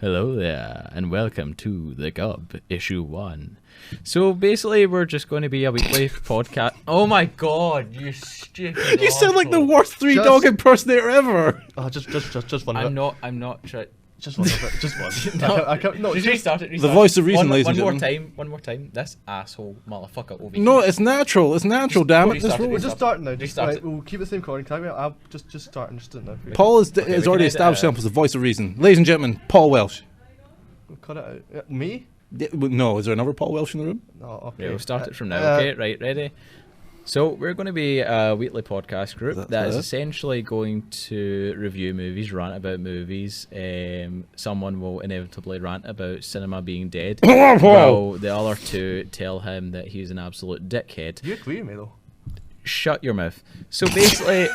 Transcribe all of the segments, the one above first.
Hello there, and welcome to the GUB, issue 1. So basically, we're just going to be a weekly podcast. Oh my god, you stupid! You sound like the asshole. worst three-dog impersonator ever. Oh, just one. I'm not trying. Just one. Just one. No, I can't. No, just restart it. The voice of reason, ladies and One gentlemen. more time. This asshole motherfucker over here. No, it's natural. It's natural. Damn it! Restart This it, rule. We're just starting now. Just Restart right, it. we'll keep the same recording. I'll just start and just do it now. Paul has we already can edit established it. himself as the voice of reason. Ladies and gentlemen, Paul Welsh. We'll cut it out. Me? No, is there another Paul Welsh in the room? No. Okay. Yeah, we'll start it from now. Okay, right, ready? So we're going to be a weekly podcast group that is essentially going to review movies, rant about movies. Someone will inevitably rant about cinema being dead, while the other two tell him that he's an absolute dickhead. You agree with me though? Shut your mouth. So basically,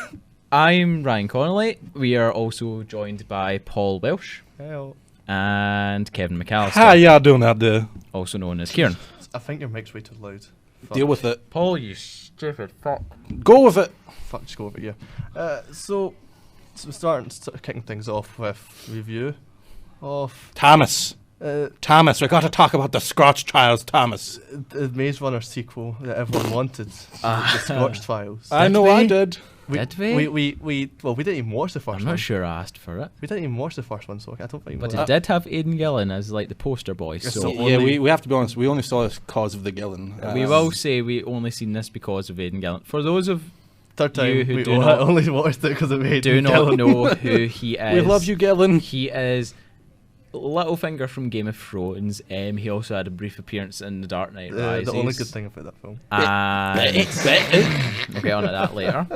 I'm Ryan Connolly. We are also joined by Paul Welsh Hell. and Kevin McAllister, How y'all doing out there? also known as Kieran. I think your mic's way too loud. Fuck. Deal with it. Paul, you stupid fuck. Go with it. Fuck, just go over here. So we're kicking things off with review of Thomas. uh, Thomas, we got to talk about the Scorch Trials, Thomas. the Maze Runner sequel that everyone wanted, the Scorch Trials. I know we? I did. Did we? We didn't even watch the first I'm one. not sure I asked for it. We didn't even watch the first one, so I don't think. But it did have Aidan Gillen as like the poster boy, Yes, so so- Yeah, only- we have to be honest. We only saw this because of the Gillen. we will say we only seen this because of Aidan Gillen. For those of Third time You who we do not- only watched it because of Aidan do not Gillen. know who he is, We love you, Gillen. He is Littlefinger from Game of Thrones. He also had a brief appearance in The Dark Knight Rises. The only good thing about that film. And we'll get on to that later.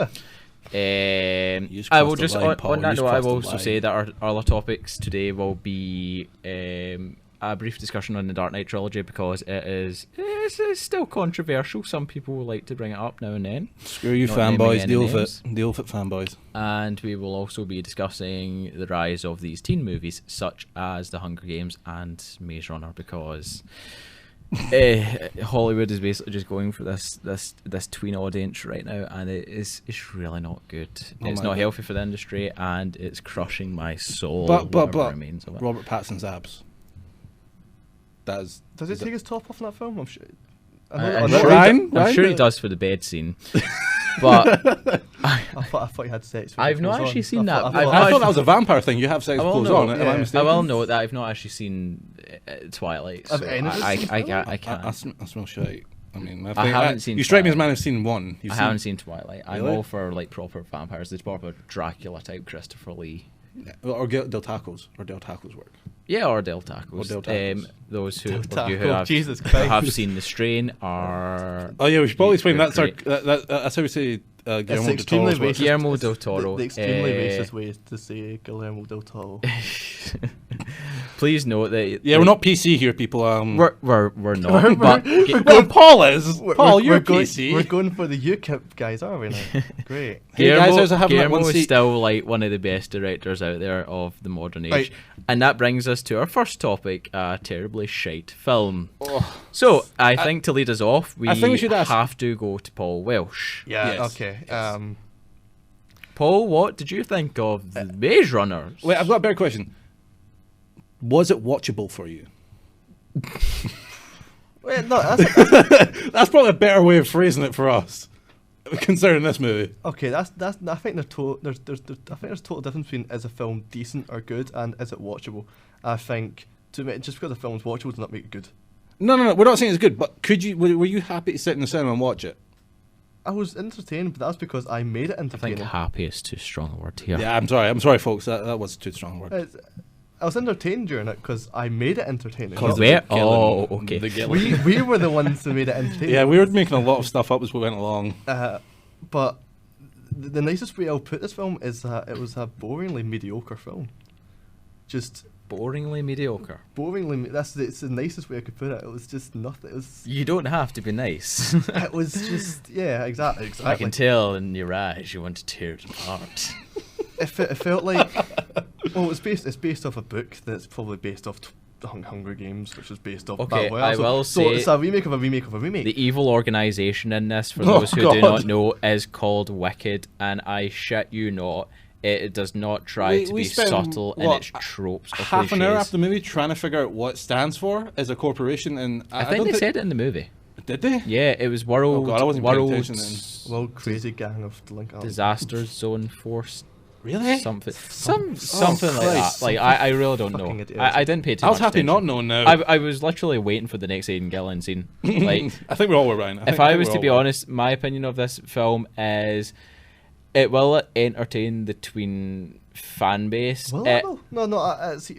just I will crossed the just line, on Paul, that you just note, I crossed will the also line. say that our other topics today will be a brief discussion on the Dark Knight trilogy because it's still controversial. Some people will like to bring it up now and then. Screw you, Not naming fanboys. any Deal with names. it. Deal with it, fanboys. And we will also be discussing the rise of these teen movies such as The Hunger Games and Maze Runner because Hollywood is basically just going for this tween audience right now, and it's really not good. Oh It's my not God. healthy for the industry, and it's crushing my soul. But whatever remains of it. Robert Pattinson's abs. That is. Does he take his top off in that film? I'm sure. I'm know- sure, Ryan? I'm sure he Ryan? does for the bed scene, but I thought he had sex. with I've the not clothes actually on. seen that. I I've thought- I thought that was a vampire thing. You have sex I with will clothes know, on. Am I yeah. mistaken? I will know that I've not actually seen Twilight, so Have any of us I seen can't. I I can't. smell shit. I mean, I haven't seen You strike me as a Twilight. man who's seen one. You've I seen, haven't seen Twilight. I'm Really? all for like proper vampires. The proper Dracula type Christopher Lee. Or Del Tacos. Or Del Tacos work. Yeah, or Del Tacos. Or Del Tacos. Those who, Del of you who Taco, have, Jesus who Christ. have seen The Strain are Oh yeah, we should probably explain. You're That's our. great. That's how we say Guillermo del extremely Toro's work. racist. Guillermo It's del Toro. The extremely eh, racist way to say Guillermo del Toro. Please note that Yeah, we're not PC here, people. we're not. But Well, Paul is. Paul, you're going, PC. We're going for the UKIP guys, are we now? Great. Hey, guys, how's it having that Guillermo one is seat? still like one of the best directors out there of the modern age. Right. And that brings us to our first topic, a terribly shite film. So, I think to lead us off, we, I think we should ask- have to go to Paul Welsh. Yeah. Yes, Okay. yes. Paul, what did you think of the Maze Runners? Wait, I've got a better question. Was it watchable for you? Wait, no. That's probably a better way of phrasing it for us, considering this movie. Okay. That's. I think there's total difference between is a film decent or good and is it watchable. I think to me, just because a film's watchable does not make it good. No. We're not saying it's good, but were you happy to sit in the cinema and watch it? I was entertained, but that's because I made it I think entertaining. happy is too strong a word here. Yeah, I'm sorry, folks. That was too strong a word. I was entertained during it because I made it entertaining. Because Where? of the Gillen- Oh, okay. the Gillen. we were the ones who made it entertaining. Yeah, we were making a lot of stuff up as we went along. But the nicest way I'll put this film is that it was a boringly mediocre film. Just Boringly mediocre. boringly. It's the nicest way I could put it. It was just nothing. It was. You don't have to be nice. It was just yeah, exactly. I can tell in your eyes you want to tear it apart. It felt like well, it's based off a book that's probably based off the Hunger Games, which was based off Okay, Battle I Royale. will so say it's a remake of a remake of a remake. The evil organisation in this, for Oh, those who do God. not know, is called Wicked, and I shit you not, It does not try to be spent, subtle in its tropes or half an hour cliches. after the movie trying to figure out what it stands for as a corporation, and I think don't they said it in the movie. Did they? Yeah, it was World. Oh God, I wasn't paying World attention then. World Crazy Gang of Delinquent. Disaster Zone Force. Really? Something like that. Christ. Like I really don't know. Fucking idiot. I didn't pay too I much was happy attention. not knowing now. I was literally waiting for the next Aidan Gillen scene. Like, I think we all were, Ryan. if I was to be honest, my opinion of this film is it will entertain the tween fan base. Well, no. See,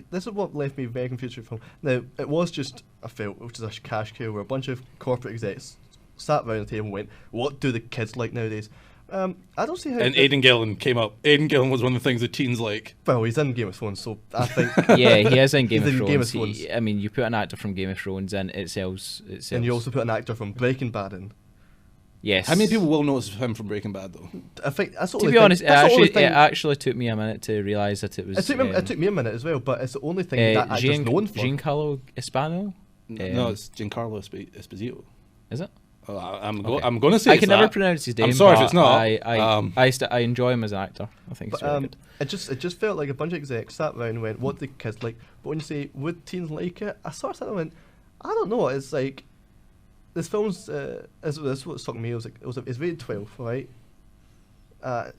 this is what left me very confused with the film. Now, it was just a film, which is a cash cow, where a bunch of corporate execs sat around the table and went, "What do the kids like nowadays?" I don't see how. And Aidan Gillen came up. Aidan Gillen was one of the things the teens like. Well, he's in Game of Thrones, so I think. Yeah, he is in Game He's of in Thrones. Game of Thrones. I mean, you put an actor from Game of Thrones in, it sells. And you also put an actor from Breaking Bad in. Yes. How many people will notice him from Breaking Bad though? I think that's the To only be thing. honest, That's the only it thing. actually took me a minute to realise that it was. It took me a minute as well, but it's the only thing that actor's known for. Giancarlo Espano? No, it's Giancarlo Esposito. Is it? Oh, I'm Okay. going to say I it's can never that. pronounce his name. I'm sorry if but it's not. I enjoy him as an actor. I think it's very good. It just felt like a bunch of execs sat around and went, "What do kids like?" But when you say, "Would teens like it?" I sort of sat there and went, "I don't know." It's like this film's. This is what's talking to me. It's rated 12, right?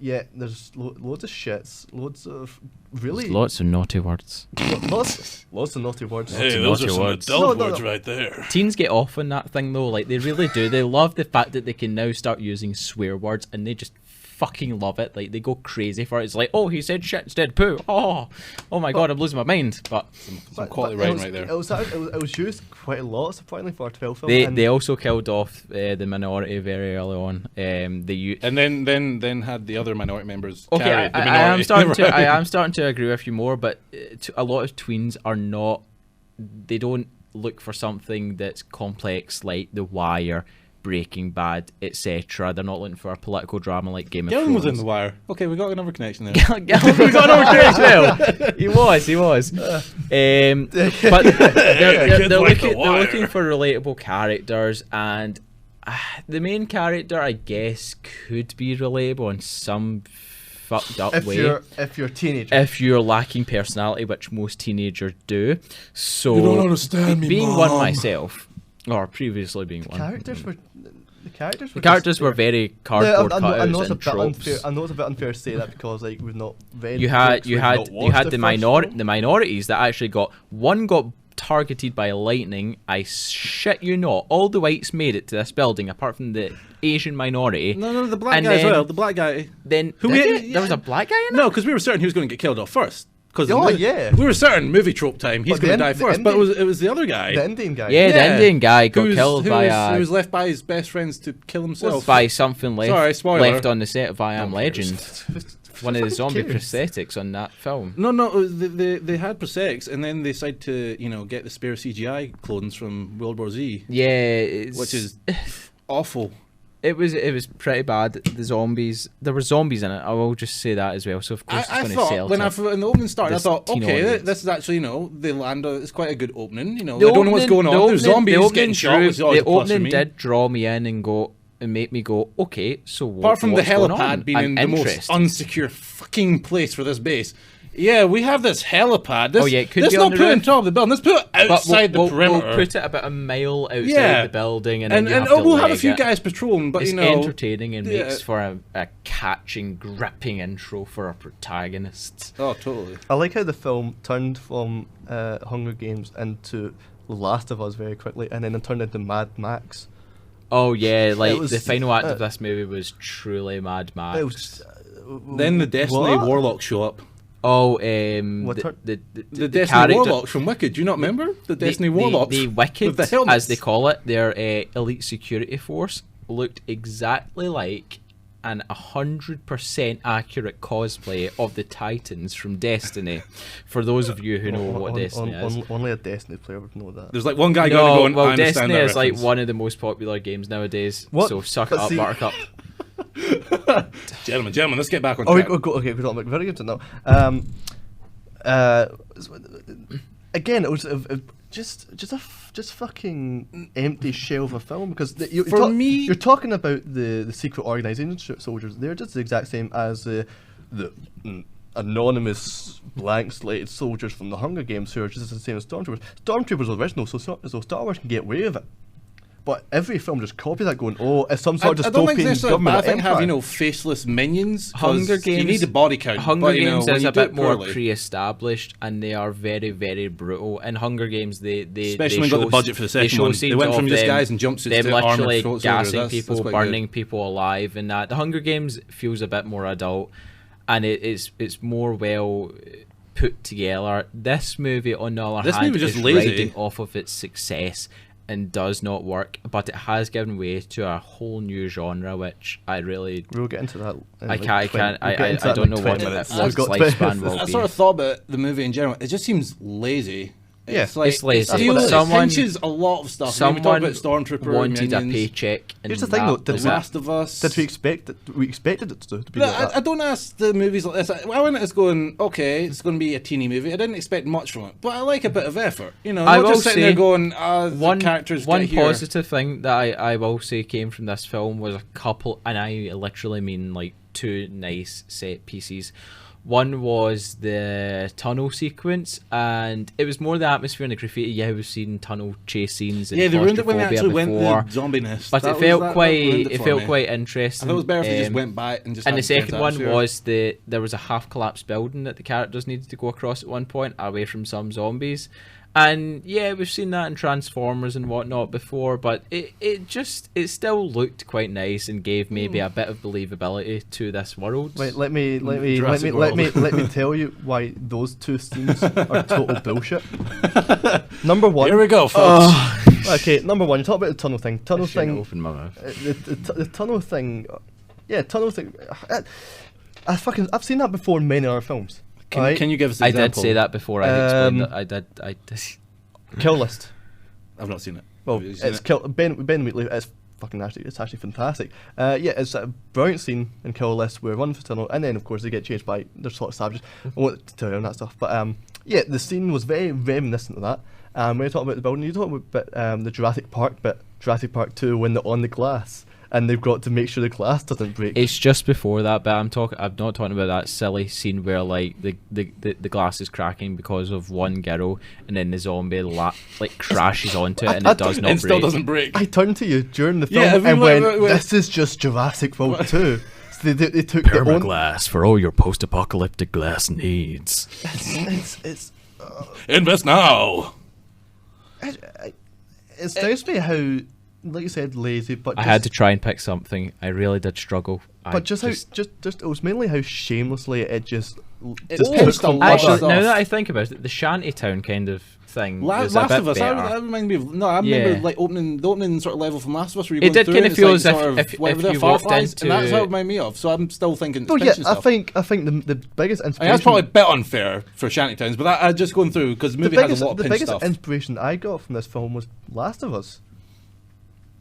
Yeah, there's loads of shits, loads of really There's lots of naughty words. lots of naughty words. Hey, Lots those of are some words. adult No, words no. right there. Teens get off on that thing though, like they really do. They love the fact that they can now start using swear words, and they just fucking love it. Like they go crazy for it. It's like, oh, he said shit instead poo. Oh my god, I'm losing my mind. But Some quality But writing right there. It was used quite a lot, surprisingly, for a 12 film. they also killed off the minority very early on. And then had the other minority members Okay, carry the I minority. am starting to. I am starting to agree with you more, but a lot of tweens are not. They don't look for something that's complex like The Wire, Breaking Bad, etc. They're not looking for a political drama like Game of Gillen Thrones. was in The Wire. Okay, we got another connection there. We got another connection as well. He was. But they're looking for relatable characters, and the main character, I guess, could be relatable in some fucked up way. If you're a teenager. If you're lacking personality, which most teenagers do. So You don't understand me, being Mom. one myself, or previously being one. The characters were very cardboard I cutouts know it's a and bit unfair. tropes. I know it's a bit unfair to say that because like we've not read. You had books, we've not the watched first film. the minorities that actually got targeted by lightning. I shit you not. All the whites made it to this building apart from the Asian minority. No, the black And guy as then- well. The black guy. Then Who did we- it? There was a black guy in it? No, because we were certain he was going to get killed off first. Oh, yeah. We were certain movie trope time. He's But the going to die Ind- the first. But Indian- it was the other guy. The Indian guy. Yeah, the Indian guy got killed who by was left by his best friends to kill himself. by something Sorry, spoiler. left on the set of I Am Who Legend. One of the zombie cares? prosthetics on that film. No, they had prosthetics, and then they decided to get the spare CGI clones from World War Z, Yeah, it's, which is awful. it was pretty bad. The zombies, there were zombies in it. I will just say that as well. So of course I it's going to sell. thought when the opening started, I this thought, teen okay, audience. this is actually they land. It's quite a good opening. I The don't know what's going on. There's zombies the getting shot. Which is always the a plus for opening me. did draw me in and make me go, okay, so Apart from the what's going on? helipad being I'm in the most interested. unsecure fucking place for this base. Yeah, we have this helipad. Oh, yeah, it could let's be not on the put it on roof. top of the building. Let's put it But outside we'll the perimeter. We'll put it about a mile outside Yeah. the building, and and then you have to we'll have a leg few it. guys patrolling, but It's you know, entertaining and yeah. makes for a catching, gripping intro for our protagonists. Oh, totally. I like how the film turned from Hunger Games into The Last of Us very quickly, and then it turned into Mad Max. Oh yeah, like was- the final act of this movie was truly Mad Max. It was. Then the Destiny What? Warlocks show up. Oh, What turn- The the Destiny character- Warlocks from Wicked. Do you not remember the Destiny Warlocks? The Wicked, with the helmets. as they call it, their elite security force, looked exactly like an 100% accurate cosplay of the Titans from Destiny. For those of you who know what Destiny is. Only a Destiny player would know that. There's like one guy No, going, well, I understand Destiny that is like reference. one of the most popular games nowadays. What? So suck But it up, see- Buttercup. Gentlemen, let's get back on Oh, track. we're talking about video games now. Again, it was just fucking empty shell of a film because For me- you're talking about the secret organization soldiers. They're just the exact same as the the anonymous blank slated soldiers from the Hunger Games who are just the same as Stormtroopers. Stormtroopers are original, so Star Wars can get away with it. But every film just copies that, going, "Oh, it's some sort of dystopian government." I think have faceless minions. Hunger Games. You need a body count. Hunger Games is a bit more pre-established, and they are very, very brutal. In Hunger Games, they especially when they got the budget for the second one. They went from just guys in jumpsuits to literally armored gassing people, burning people alive, and that. The Hunger Games feels a bit more adult, and it's more well put together. This movie, on the other hand, is riding off of its success and does not work, but it has given way to a whole new genre, which I really... We'll get into that. I don't know what its lifespan will be. I sort of thought about the movie in general. It just seems lazy. It's lazy. It pinches a lot of stuff. Someone talk about Stormtrooper wanted minions. a paycheck. Here's the thing, though. The Last of Us. Did we expect it? We expected it to be like that. I don't ask the movies like this. I went as going, okay, it's going to be a teeny movie. I didn't expect much from it, but I like a bit of effort. You know, not just sitting there going, the characters one get here. positive thing that I will say came from this film was a couple, and I literally mean like 2 nice set pieces. One was the tunnel sequence, and it was more the atmosphere and the graffiti. Yeah, we've seen tunnel chase scenes. And they ruined it when they actually before, went to the zombie nest. But it felt quite interesting. I thought it was better if they just went by and just. And the second one was there was a half collapsed building that the characters needed to go across at one point, away from some zombies. And yeah, we've seen that in Transformers and whatnot before, but it still looked quite nice and gave maybe a bit of believability to this world. Wait, let me tell you why those 2 scenes are total bullshit. Number one. Here we go, folks. Okay, number one. You talk about the tunnel thing. Open my mouth. The tunnel thing. Yeah, tunnel thing. I've seen that before in many other films. Can you give us an example? I did say that before. I explained that. I did. Kill List. I've not seen it. Well, it's Ben Wheatley. It's fucking actually. It's actually fantastic. It's a brilliant scene in Kill List where running for tunnel, and then of course they get chased by their sort of savages. I won't tell you on that stuff, but the scene was very reminiscent of that. When you talk about the building, you talk about the Jurassic Park bit, Jurassic Park 2, when they're on the glass. And they've got to make sure the glass doesn't break. It's just before that, but I'm not talking about that silly scene where like the glass is cracking because of one girl, and then the zombie crashes onto it and it does not break. It still doesn't break. I turned to you during the film and went, "This is just Jurassic World 2." So they took Permaglass for all your post-apocalyptic glass needs. It's invest now. It's nice to me how. Like you said, lazy, but I had to try and pick something. I really did struggle. But it was mainly how shamelessly it just. Actually, now that I think about it, the shantytown kind of thing. Last of Us. That reminded me of. No, I remember like the opening sort of level from Last of Us. Where you it did kind of feel as if you walked into, and that's how it reminded me of. So I'm still thinking. Oh yeah, I think the biggest inspiration. That's probably a bit unfair for shantytowns, but I just going through because the movie has a lot of pinch stuff. The biggest inspiration I got from this film was Last of Us.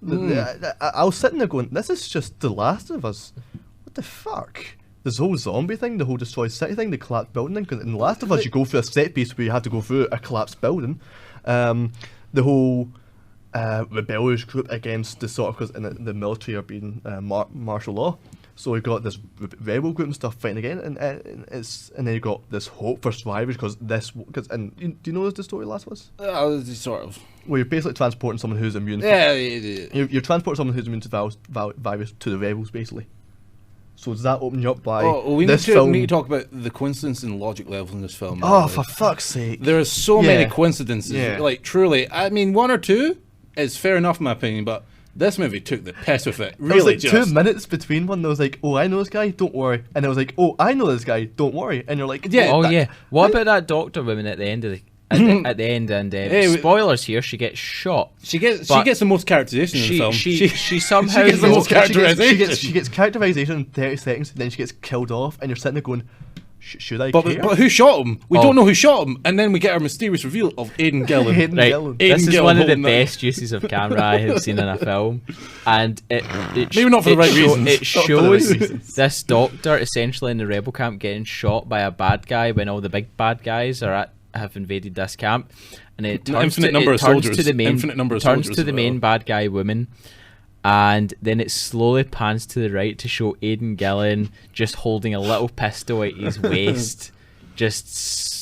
I was sitting there going, this is just The Last of Us. What the fuck? This whole zombie thing, the whole destroyed city thing, the collapsed building thing. Because in The Last of Us, you go through a set piece where you have to go through a collapsed building. The whole rebellious group against the sort of, because in the military are being martial law. So you've got this rebel group and stuff fighting again, and then you've got this hope for survivors because do you know the story of Last of Us? Sort of. Well, you're basically transporting someone who's immune. You're transporting someone who's immune to virus to the rebels, basically. So does that open you up by we need to talk about the coincidence and logic level in this film. Oh, for fuck's sake! There are so many coincidences. Yeah. Like truly, I mean, 1 or 2 is fair enough in my opinion, but this movie took the piss with it. Really, there was like 2 minutes between one that was like, "Oh, I know this guy, don't worry," and it was like, "Oh, I know this guy, don't worry," and you're like, What about that doctor woman at the end of the? At the end, and spoilers here, she gets shot. She gets the most characterization in the film. She somehow gets the most characterization. She gets characterization in 30 seconds, and then she gets killed off, and you're sitting there going, should I care? But who shot him? We don't know who shot him, and then we get our mysterious reveal of Aidan Gillen. This is one of the best uses of camera I have seen in a film, and maybe not for the right reasons. It shows this doctor essentially in the rebel camp getting shot by a bad guy when all the big bad guys have invaded this camp, and it turns to the main bad guy woman, and then it slowly pans to the right to show Aidan Gillen just holding a little pistol at his waist, just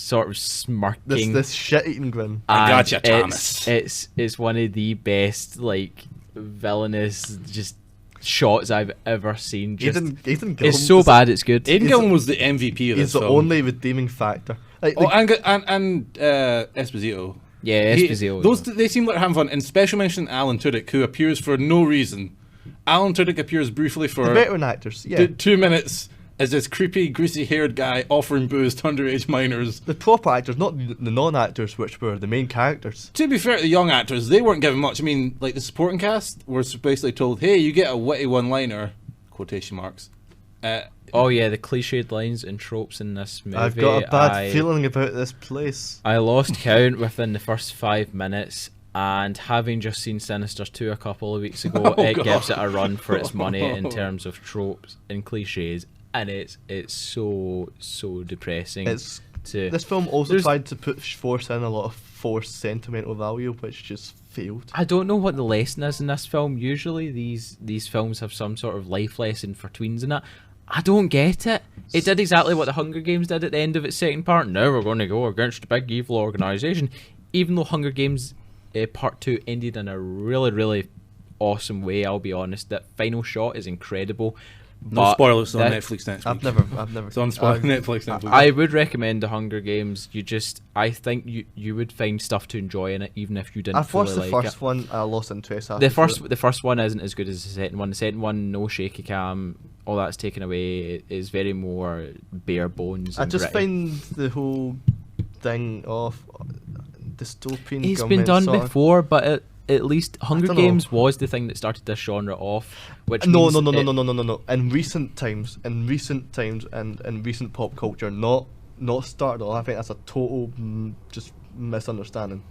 sort of smirking. This shit-eating grin. I gotcha, Thomas. It's one of the best, like, villainous just shots I've ever seen. Just, Aidan Gillen, it's so bad, it's good. Aidan Gillen was the MVP of this He's the film. only redeeming factor. Like, and Esposito. Yeah, Esposito. Those they seem like having fun. And special mention Alan Tudyk, who appears for no reason. Alan Tudyk appears briefly for the veteran actors, yeah. 2 minutes as this creepy, greasy-haired guy offering booze to underage minors. The proper actors, not the non-actors, which were the main characters. To be fair to the young actors, they weren't given much. I mean, like the supporting cast were basically told, "Hey, you get a witty one-liner," quotation marks. Oh yeah, the cliched lines and tropes in this movie. I've got a bad feeling about this place. I lost count within the first 5 minutes, and having just seen Sinister 2 a couple of weeks ago, gives it a run for its money in terms of tropes and cliches, and it's so depressing. This film also tried to force in a lot of forced sentimental value, which just failed. I don't know what the lesson is in this film. Usually these films have some sort of life lesson for tweens and that. I don't get it. It did exactly what the Hunger Games did at the end of its second part. Now we're going to go against a big evil organisation. Even though Hunger Games Part 2 ended in a really, really awesome way, I'll be honest. That final shot is incredible. No spoilers on Netflix next week. I've never. It's on Netflix next week. I would recommend the Hunger Games. I think you would find stuff to enjoy in it, even if you didn't. I've watched fully the like first it. one. I lost interest. The first one isn't as good as the second one. The second one, no shaky cam, all that's taken away. It is very more bare bones. I And just gritty. find the whole thing of dystopian. It's been done before, but at least Hunger don't know. Games was the thing that started this genre off. Which No. means In recent times, and in recent pop culture, not started off. I think that's a total just misunderstanding.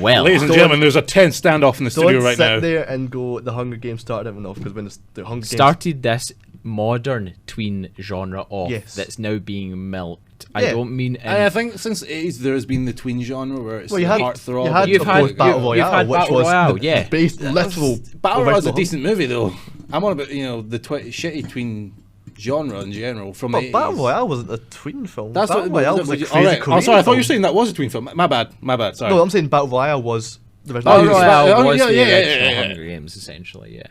Well, ladies and gentlemen, there's a tense standoff in the studio Don't right sit now. there and go, the Hunger Games started everything off, because when the Hunger Games started this modern tween genre off Yes. that's now being milked. I Yeah. don't mean. I think since the 80s there has been the tween genre where it's Well, you the had heartthrob. You've of had- course, Battle you've Royale, had which Battle was Royale, the yeah. based literal. Battle Royale's a original decent movie though. I'm on about the shitty tween genre in general from the But 80s. Battle Royale wasn't a tween film. That's Battle Royale was a crazy alright. Korean Oh, sorry, I thought you were film. saying that was a tween film. My bad. Sorry. No, I'm saying Battle Royale was the original. Battle Oh, Royale oh, was yeah, the yeah, original yeah. Hunger Games, essentially. Yeah,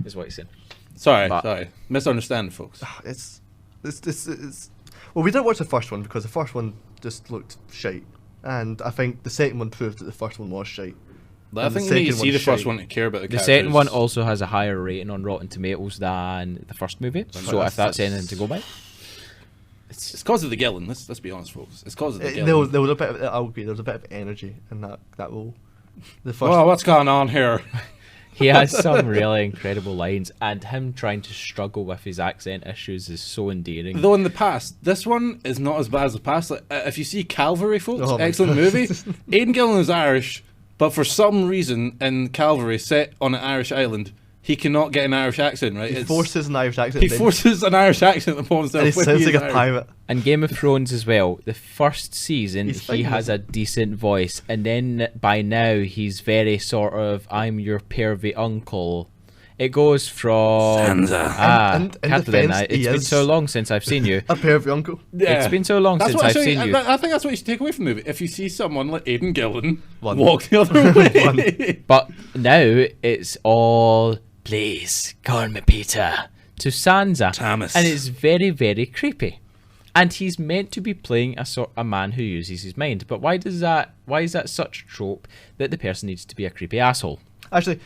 is what he's saying. Sorry. Misunderstanding, folks. It's well, we didn't watch the first one because the first one just looked shite, and I think the second one proved that the first one was shite. I And the think we need to second see the one's first shite. one to care about the The second one characters. also has a higher rating on Rotten Tomatoes than the first movie. So if that's anything to go by, It's because of the Gillen. Let's be honest, folks. It's because of the There Gillen. was a bit of, I'll agree, there was a bit of energy in that role. The first Well, what's going on here? he has some really incredible lines, and him trying to struggle with his accent issues is so endearing. Though in the past, this one is not as bad as the past. Like, if you see Calvary, folks, Oh my excellent God. movie. Aidan Gillen is Irish, but for some reason in Calvary, set on an Irish island, he cannot get an Irish accent, right? he forces an Irish accent. He forces an Irish accent upon himself. and he when sounds is like a Irish. pirate. And Game of Thrones as well. The first season, He's he fine, has a decent voice, and then by now he's very sort of I'm your pervy uncle. It goes from Sansa. In Captain, defense, it's he been is so long since I've seen you. a pervy uncle. Yeah. It's been so long That's since what I've seen you. I think that's what you should take away from the movie. If you see someone like Aidan Gillen One. walk the other way, But now it's all please call me Peter to Sansa, Thomas. and it's very, very creepy. And he's meant to be playing a man who uses his mind. But why is that such a trope that the person needs to be a creepy asshole? Actually,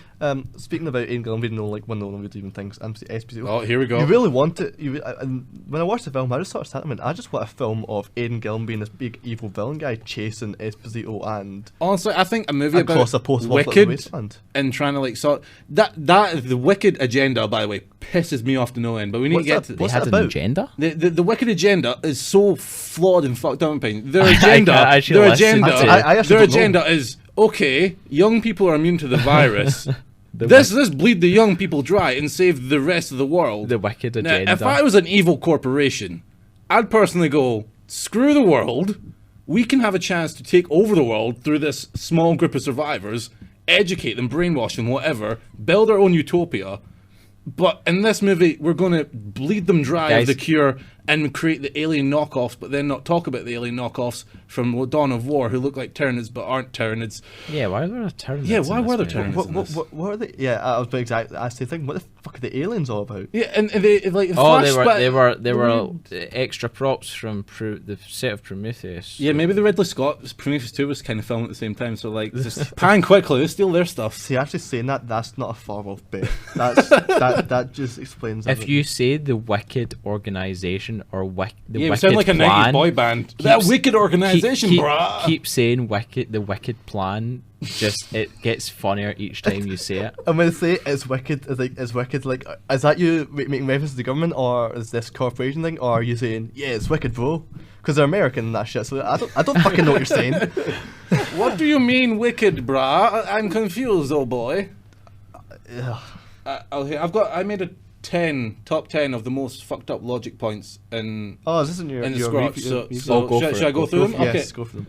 speaking about Aidan Gillen being like one of the only redeeming things, Esposito. Oh, here we go. You really want it. And when I watched the film, I just sort of sat there and went, I just want a film of Aidan Gillen being this big evil villain guy chasing Esposito and Honestly, I think a movie across a about post-apocalyptic Wicked wasteland. and trying to like sort that the Wicked agenda, by the way, pisses me off to no end. But we need What's to get that? to They What's had that an about? agenda? the Wicked agenda is so flawed and fucked up. In my opinion. Their I agenda, can't actually their listen agenda, to it. I actually their don't know. agenda is okay. Young people are immune to the virus. Let's bleed the young people dry and save the rest of the world. The Wicked Now, agenda. if I was an evil corporation, I'd personally go, screw the world. We can have a chance to take over the world through this small group of survivors. educate them, brainwash them, whatever, build our own utopia. But in this movie, we're going to bleed them dry of the cure and create the alien knockoffs, but then not talk about the alien knockoffs from Dawn of War who look like Tyranids but aren't Tyranids. Yeah, why were there Tyranids? Yeah, why were there Tyranids? What are they? Yeah, I was exactly asking thinking, what the fuck are the aliens all about? Yeah, and they like. They were extra props from the set of Prometheus. Yeah, maybe the Ridley Scott Prometheus 2 was kind of filmed at the same time, so like just pan quickly, they steal their stuff. See, actually saying that's not a far off bit. That just explains. If you say the Wicked organization or the Wicked sound like a 90s boy band. That Wicked organization, bruh. Keep saying the Wicked plan. Just it gets funnier each time you say it. I'm gonna say it's wicked. It's wicked. Like, is that you making reference to the government, or is this corporation thing, or are you saying it's wicked, bro? Because they're American and that shit. So I don't fucking know what you're saying. What do you mean wicked, brah? I'm confused, old boy. I made a top 10 of the most fucked up logic points in. Oh, is this in your Scorch? So should I go through them? Yes, okay. go for them.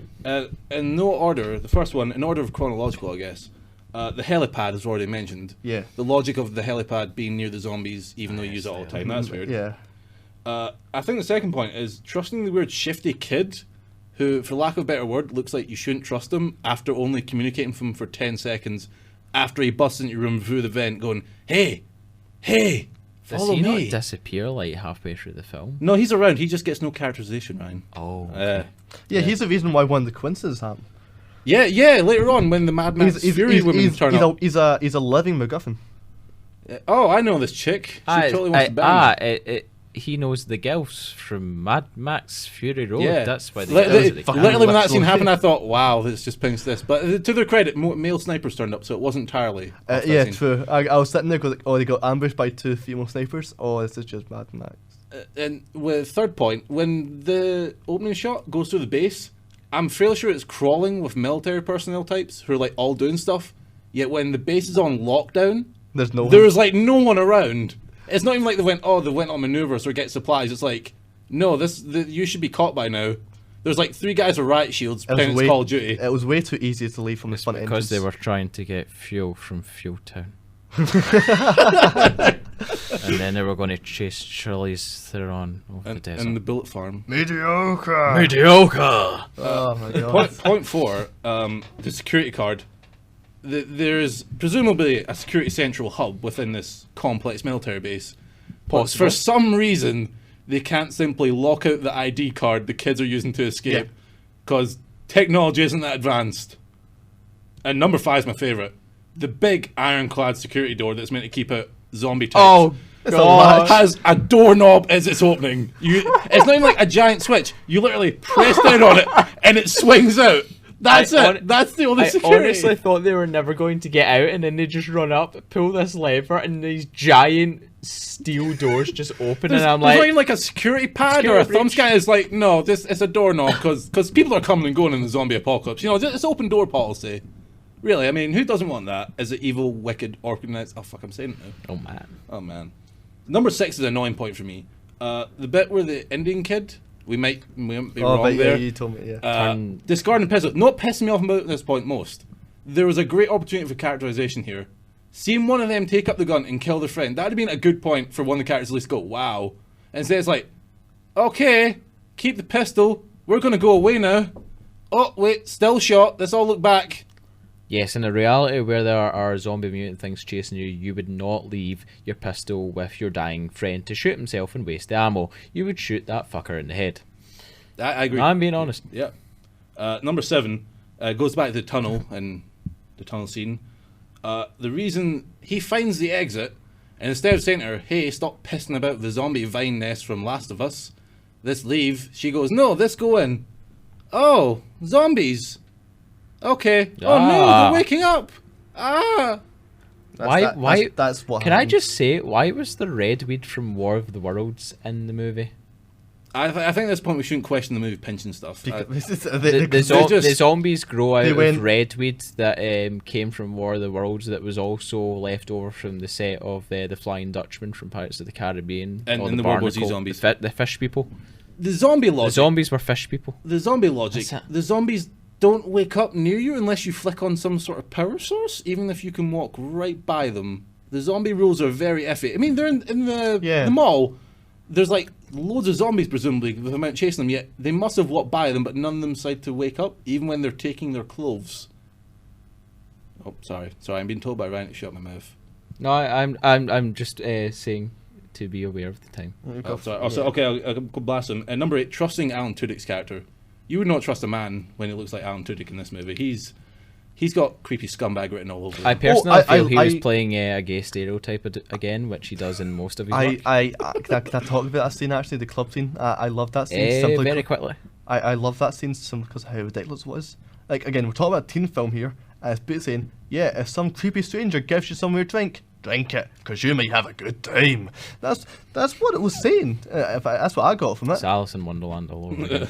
In no order. The first one, in order of chronological, I guess. The helipad is already mentioned. Yeah. The logic of the helipad being near the zombies, even though you use it all the time. That's weird. Yeah. I think the second point is trusting the weird shifty kid, who, for lack of a better word, looks like you shouldn't trust him after only communicating with him for 10 seconds after he busts into your room through the vent, going, "Hey, follow me." Does he not disappear like halfway through the film? No, he's around. He just gets no characterization, Ryan. Oh. Okay. He's the reason why one of the Quinces happened. Yeah. Later on, when the Mad Max Fury women turn up, he's a living MacGuffin. Oh, I know this chick. She totally wants to bang. He knows the gilfs from Mad Max Fury Road. Yeah. That's why literally when that scene happened, I thought, wow, this just pings this. But to their credit, male snipers turned up, so it wasn't entirely. Yeah, true. I was sitting there going, oh, they got ambushed by 2 female snipers. Oh, this is just Mad Max. And with third point, when the opening shot goes through the base, I'm fairly sure it's crawling with military personnel types who are like all doing stuff. Yet when the base is on lockdown, there's like no one around. It's not even like they went on maneuvers or get supplies. It's like, no, you should be caught by now. There's like 3 guys with riot shields playing Call of Duty. It was way too easy to leave from the front entrance. Because they were trying to get fuel from Fuel Town. And then they were going to chase Charlize Theron over the desert. And the bullet farm. Mediocre! Oh my god. Point 4, the security card. There's presumably a security central hub within this complex military base. But for some reason, they can't simply lock out the ID card the kids are using to escape. Because technology isn't that advanced. And number 5 is my favourite. The big ironclad security door that's meant to keep out zombie types. Oh, God. Has a doorknob as its opening. It's not even like a giant switch. You literally press down on it and it swings out. That's it. That's the only security. I honestly thought they were never going to get out, and then they just run up, pull this lever, and these giant steel doors just open. And I'm like, there's not even like a security pad or a thumb scanner. It's like, no, it's a doorknob because people are coming and going in the zombie apocalypse. You know, it's open door policy. Really, I mean, who doesn't want that as an evil, wicked, organized? Oh fuck, I'm saying it now. Oh man. Number 6 is an annoying point for me. The bit where the Indian kid. We might be wrong there. Yeah, you told me, discarding pistol. Not pissing me off about this point most. There was a great opportunity for characterization here. Seeing one of them take up the gun and kill their friend, that would have been a good point for one of the characters to at least go, wow. Instead it's like, okay, keep the pistol. We're going to go away now. Oh, wait, still shot. Let's all look back. Yes, in a reality where there are zombie mutant things chasing you, you would not leave your pistol with your dying friend to shoot himself and waste the ammo. You would shoot that fucker in the head. I agree. I'm being honest. Yeah. Number 7 goes back to the tunnel and the tunnel scene. The reason he finds the exit, and instead of saying to her, hey, stop pissing about the zombie vine nest from Last of Us, let's leave, she goes, no, let's go in. Oh, zombies. Okay. Oh no, they're waking up. That's what. Can I just say, why was the red weed from War of the Worlds in the movie? I think at this point we shouldn't question the movie pinching stuff. The zombies grow out of red weed that came from War of the Worlds that was also left over from the set of the Flying Dutchman from Pirates of the Caribbean. And the World War Z zombies. The fish people. The zombie logic. The zombies were fish people. The zombie logic. The zombies don't wake up near you unless you flick on some sort of power source, even if you can walk right by them. The zombie rules are very iffy. I mean, they're in the mall. There's like loads of zombies, presumably, with them out chasing them, yet they must have walked by them, but none of them decide to wake up, even when they're taking their clothes. Oh, sorry, I'm being told by Ryan to shut my mouth. No, I'm just saying to be aware of the time. Oh, sorry. Also, okay, I'll go blast him. Number 8, trusting Alan Tudyk's character. You would not trust a man when he looks like Alan Tudyk in this movie. He's got creepy scumbag written all over him. I personally feel he was playing a gay stereotype again, which he does in most of his work. Can I talk about that scene, actually, the club scene? I love that scene. Simply very quickly. I love that scene simply because of how ridiculous it was. Like, again, we're talking about a teen film here, and it's basically saying, yeah, if some creepy stranger gives you some weird drink, drink it, because you may have a good time. That's what it was saying. That's what I got from it. It's Alice in Wonderland all over again.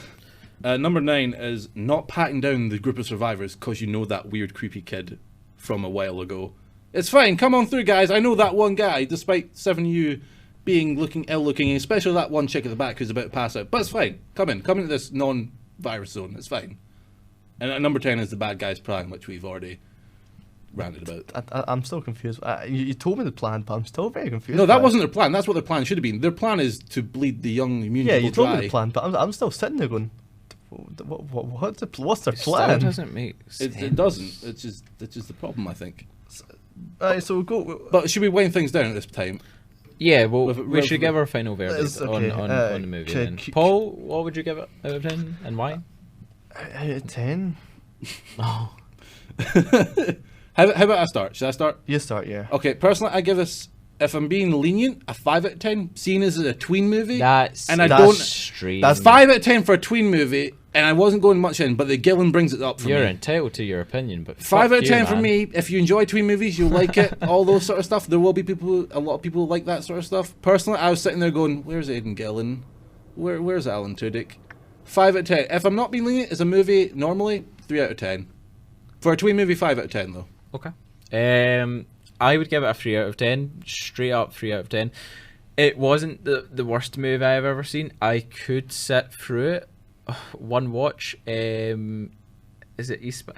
Number 9 is not patting down the group of survivors because you know that weird creepy kid from a while ago. It's fine, come on through, guys. I know that one guy, despite 7 of you being ill-looking, especially that one chick at the back who's about to pass out. But it's fine. Come into this non-virus zone. It's fine. And at number 10 is the bad guy's plan, which we've already ranted about. I'm still confused. You told me the plan, but I'm still very confused. No, that wasn't their plan. That's what their plan should have been. Their plan is to bleed the young immune people dry. Yeah, you told me the plan, but I'm still sitting there going, what's their plan? It still doesn't make sense. It doesn't. It's just the problem, I think. Alright, so we'll go. But should we wind things down at this time? Yeah, well, we should give our final verdict on the movie then. Paul, what would you give it out of 10 and why? Out of 10? Oh. How about I start? Should I start? You start, yeah. Okay, personally, I give this, if I'm being lenient, a 5 out of 10. Seeing as it's a Tween movie. That's strange. That's 5 out of 10 for a Tween movie, and I wasn't going much in, but the Gillen brings it up for me. You're entitled to your opinion, but 5 out of 10 for me. If you enjoy Tween movies, you'll like it. All those sort of stuff. There will be a lot of people who like that sort of stuff. Personally, I was sitting there going, "Where's Aidan Gillen? Where's Alan Tudyk?" 5 out of 10. If I'm not being lenient, as a movie, normally 3 out of 10. For a Tween movie, 5 out of 10 though. Okay. I would give it a 3 out of 10. Straight up 3 out of 10. It wasn't the worst movie I've ever seen. I could sit through it. One watch. Is it East?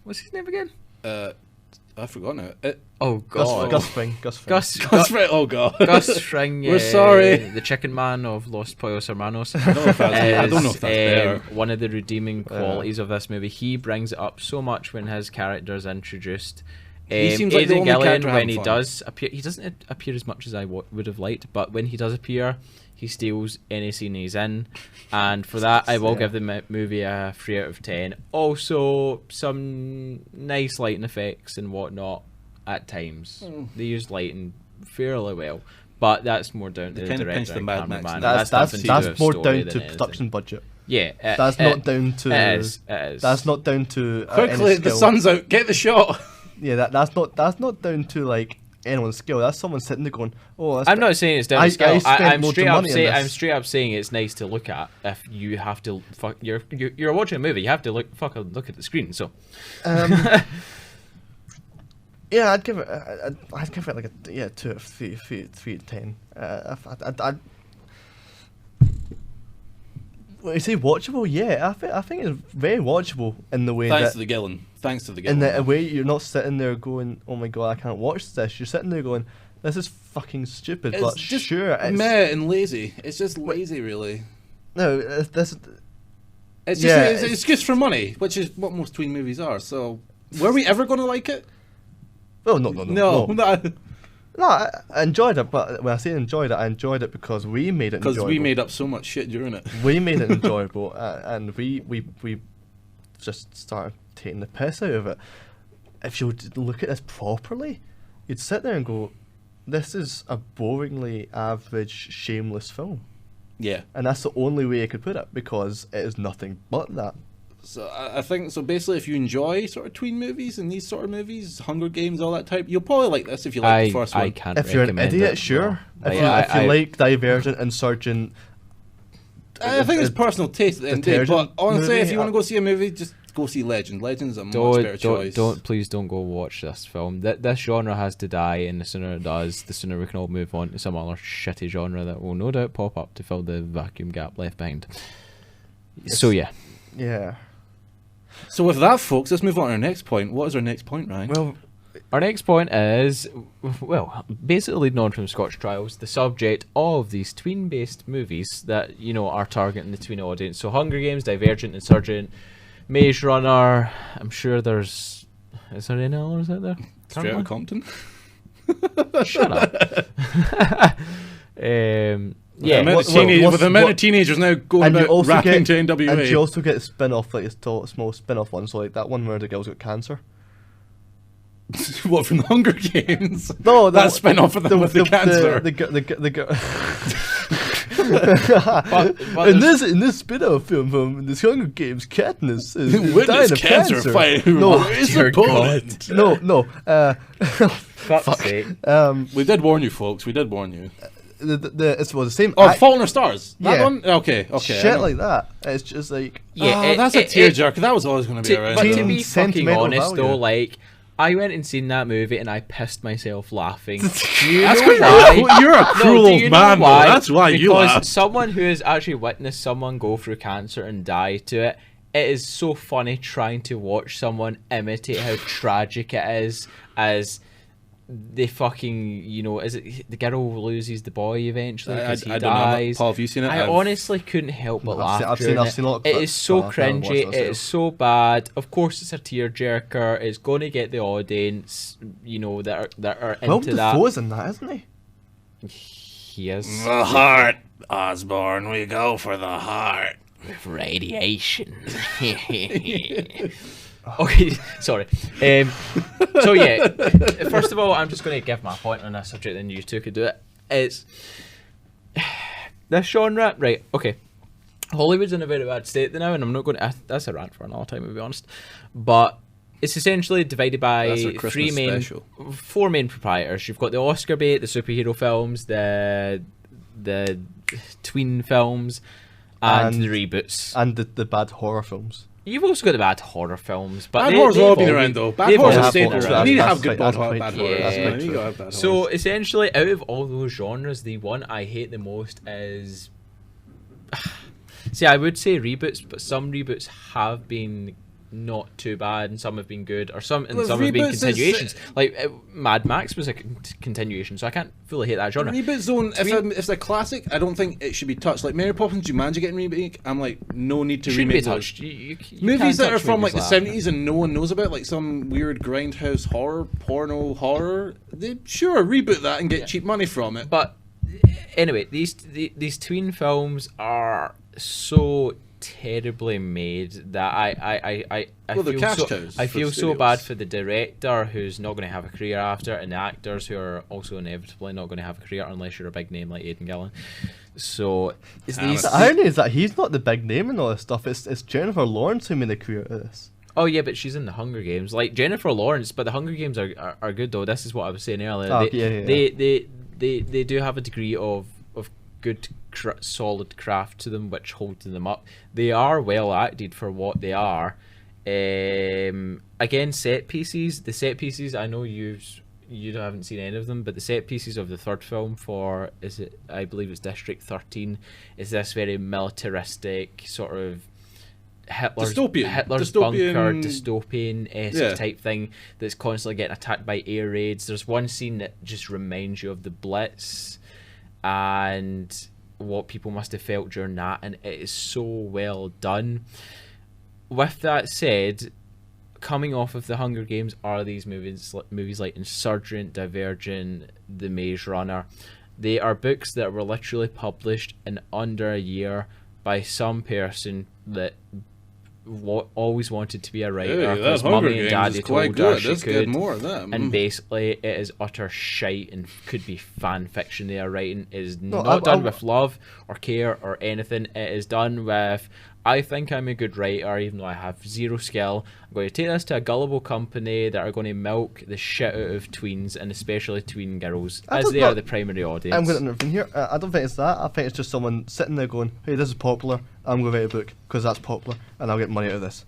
What's his name again? I forgot now. Oh god. Gus Fring. Gus Fring. Oh god. Gus Fring. We're sorry. The Chicken Man of Los Pollos Hermanos. I don't know if that's better. One of the redeeming qualities of this movie. He brings it up so much when his character is introduced. He seems like the Aidan only Gillen, character when he having fun. does appear, he doesn't appear as much as I would have liked, but when he does appear, he steals any scene he's in, and for that I will give the movie a 3 out of 10. Also, some nice lighting effects and whatnot at times. They used lighting fairly well, but that's more down to the director and cameraman. That's more down to production budget. Yeah, that's not down to. It is. That's not down to. Quickly, the sun's out. Get the shot. Yeah, that's not down to like anyone's skill. That's someone sitting there going, "Oh." I'm not saying it's down to skill. I'm straight up saying it's nice to look at. If you have to, you're watching a movie, you have to look at the screen. So, yeah, I'd give it like a 2 or 3 out of 10. When you say watchable, yeah, I think it's very watchable in the way Thanks to the Gillen. In the way you're not sitting there going, "Oh my god, I can't watch this." You're sitting there going, "This is fucking stupid." It's but just sure, it's meh and lazy. It's just lazy, really. No, It's just it's just for money, which is what most Tween movies are. So, were we ever going to like it? Oh no. No, I enjoyed it, but when I say enjoyed it because we made it enjoyable. Because we made up so much shit during it. We made it enjoyable, and we just started taking the piss out of it. If you would look at this properly, you'd sit there and go, "This is a boringly average, shameless film." Yeah. And that's the only way I could put it, because it is nothing but that. So I think so. Basically, if you enjoy sort of Tween movies and these sort of movies, Hunger Games, all that type, you'll probably like this if you like the first one. If you're an idiot, sure. If you like Divergent and Sergeant, I think it's personal taste at the end of the day. But honestly, if you want to go see a movie, just go see Legend. Legend is a much better choice. Please don't go watch this film. This genre has to die, and the sooner it does, the sooner we can all move on to some other shitty genre that will no doubt pop up to fill the vacuum gap left behind. So yeah. Yeah. So with that, folks, let's move on to our next point. What is our next point, Ryan? Well, our next point is, well, basically leading on from Scorch Trials, the subject of these tween-based movies that, you know, are targeting the tween audience. So Hunger Games, Divergent, Insurgent, Maze Runner. I'm sure is there any others out there? Straight Outta Compton? Shut up. Yeah, with the amount of teenagers now going about rapping to NWA. And you also get a spin-off, like a small spin-off one, so like that one where the girl's got cancer. What, from the Hunger Games? No, that spin-off of them with the cancer. In this spin-off film from this Hunger Games, Katniss is dying of cancer. No. Fuck's sake. We did warn you, folks. We did warn you. It's the same. Oh, Fault in Our Stars. That one? Okay. Shit like that. It's just like... Yeah, that's a tearjerker. That was always going to be around. But to be fucking honest, though, like... I went and seen that movie and I pissed myself laughing. That's why? You're a cruel old man, though. That's why you laugh. Because someone who has actually witnessed someone go through cancer and die to it, it is so funny trying to watch someone imitate how tragic it is as they fucking, you know, is it the girl loses the boy eventually because he dies? Paul, have you seen it? I honestly couldn't help but laugh. I've seen a lot of it is so cringy. It is so bad. Of course, it's a tearjerker. It's going to get the audience, you know, that are into that. Dafoe's in that, isn't he? He is. The heart, Osborne. We go for the heart. With radiation. Okay, sorry. So yeah, first of all, I'm just going to give my point on this subject, and you two could do it. It's this genre, right? Okay, Hollywood's in a very bad state now, and I'm not going to. That's a rant for another time, to be honest. But it's essentially divided by four main proprietors. You've got the Oscar bait, the superhero films, the tween films, and the reboots, and the bad horror films. You've also got the bad horror films, but bad horror's all been around though. Bad horror's have stayed around. You need to have good bad horror. So essentially, out of all those genres, the one I hate the most is. See, I would say reboots, but some reboots have been not too bad, and some have been good, or some have been continuations. Like Mad Max was a continuation, so I can't fully hate that genre. Reboot zone, if it's a classic, I don't think it should be touched. Like Mary Poppins Jumanji getting remake, I'm like, no need to remake those. You movies that are from like the 70s and no one knows about, like some weird grindhouse horror, porno horror. They sure reboot that and get cheap money from it. But anyway, these tween films are so terribly made that I feel so bad for the director who's not going to have a career after, and the actors who are also inevitably not going to have a career unless you're a big name like Aidan Gillen. So the irony is that he's not the big name in all this stuff. It's Jennifer Lawrence who made a career out of this. Oh yeah, but she's in the Hunger Games, like Jennifer Lawrence. But the Hunger Games are good though. This is what I was saying earlier. They do have a degree of good solid craft to them, which holds them up. They are well acted for what they are. Again, set pieces. The set pieces, I know you haven't seen any of them, but the set pieces of the third film I believe it's District 13, is this very militaristic sort of Hitler's bunker, dystopian-esque type thing that's constantly getting attacked by air raids. There's one scene that just reminds you of the Blitz and what people must have felt during that, and it is so well done. With that said, coming off of the Hunger Games are these movies like Insurgent, Divergent, The Maze Runner. They are books that were literally published in under a year by some person that always wanted to be a writer because mummy and daddy told her she could, more of them. And basically it is utter shite and could be fan fiction they are writing. It is not done with love or care or anything. It is done with, I think I'm a good writer even though I have zero skill. I'm going to take this to a gullible company that are going to milk the shit out of tweens, and especially tween girls, as they are the primary audience. I'm going to intervene here. I don't think it's that. I think it's just someone sitting there going, hey, this is popular, I'm going to write a book because that's popular and I'll get money out of this.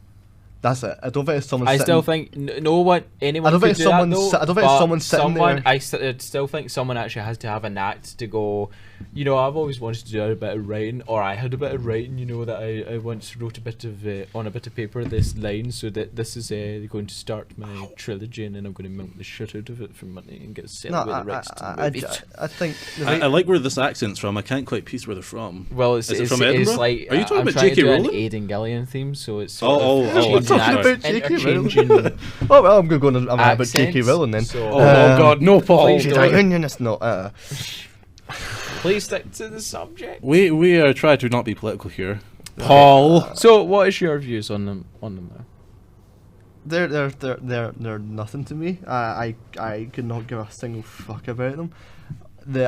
That's it. I don't think it's someone. I still think anyone. I don't think it's someone. I don't think it's someone sitting there. I still think someone actually has to have an act to go. You know, I've always wanted to do a bit of writing, or I had a bit of writing. You know, that I once wrote a bit of on a bit of paper this line, so that this is going to start my trilogy, and then I'm going to milk the shit out of it for money and get sell it with the rights to the movie. I think I like where this accent's from. I can't quite piece where they're from. Well, Is it from Edinburgh? like Are you talking I'm about trying J.K. to do an Rowling? Aidan Gillian theme, so it's I'm talking about J.K. Rowling. Oh well, I'm going to go on about J.K. Rowling then. So, Oh God, no, Paul. Please don't. Unionist, no. Please stick to the subject. We are trying to not be political here, Paul. So, what is your views on them now? They're nothing to me. I could not give a single fuck about them. They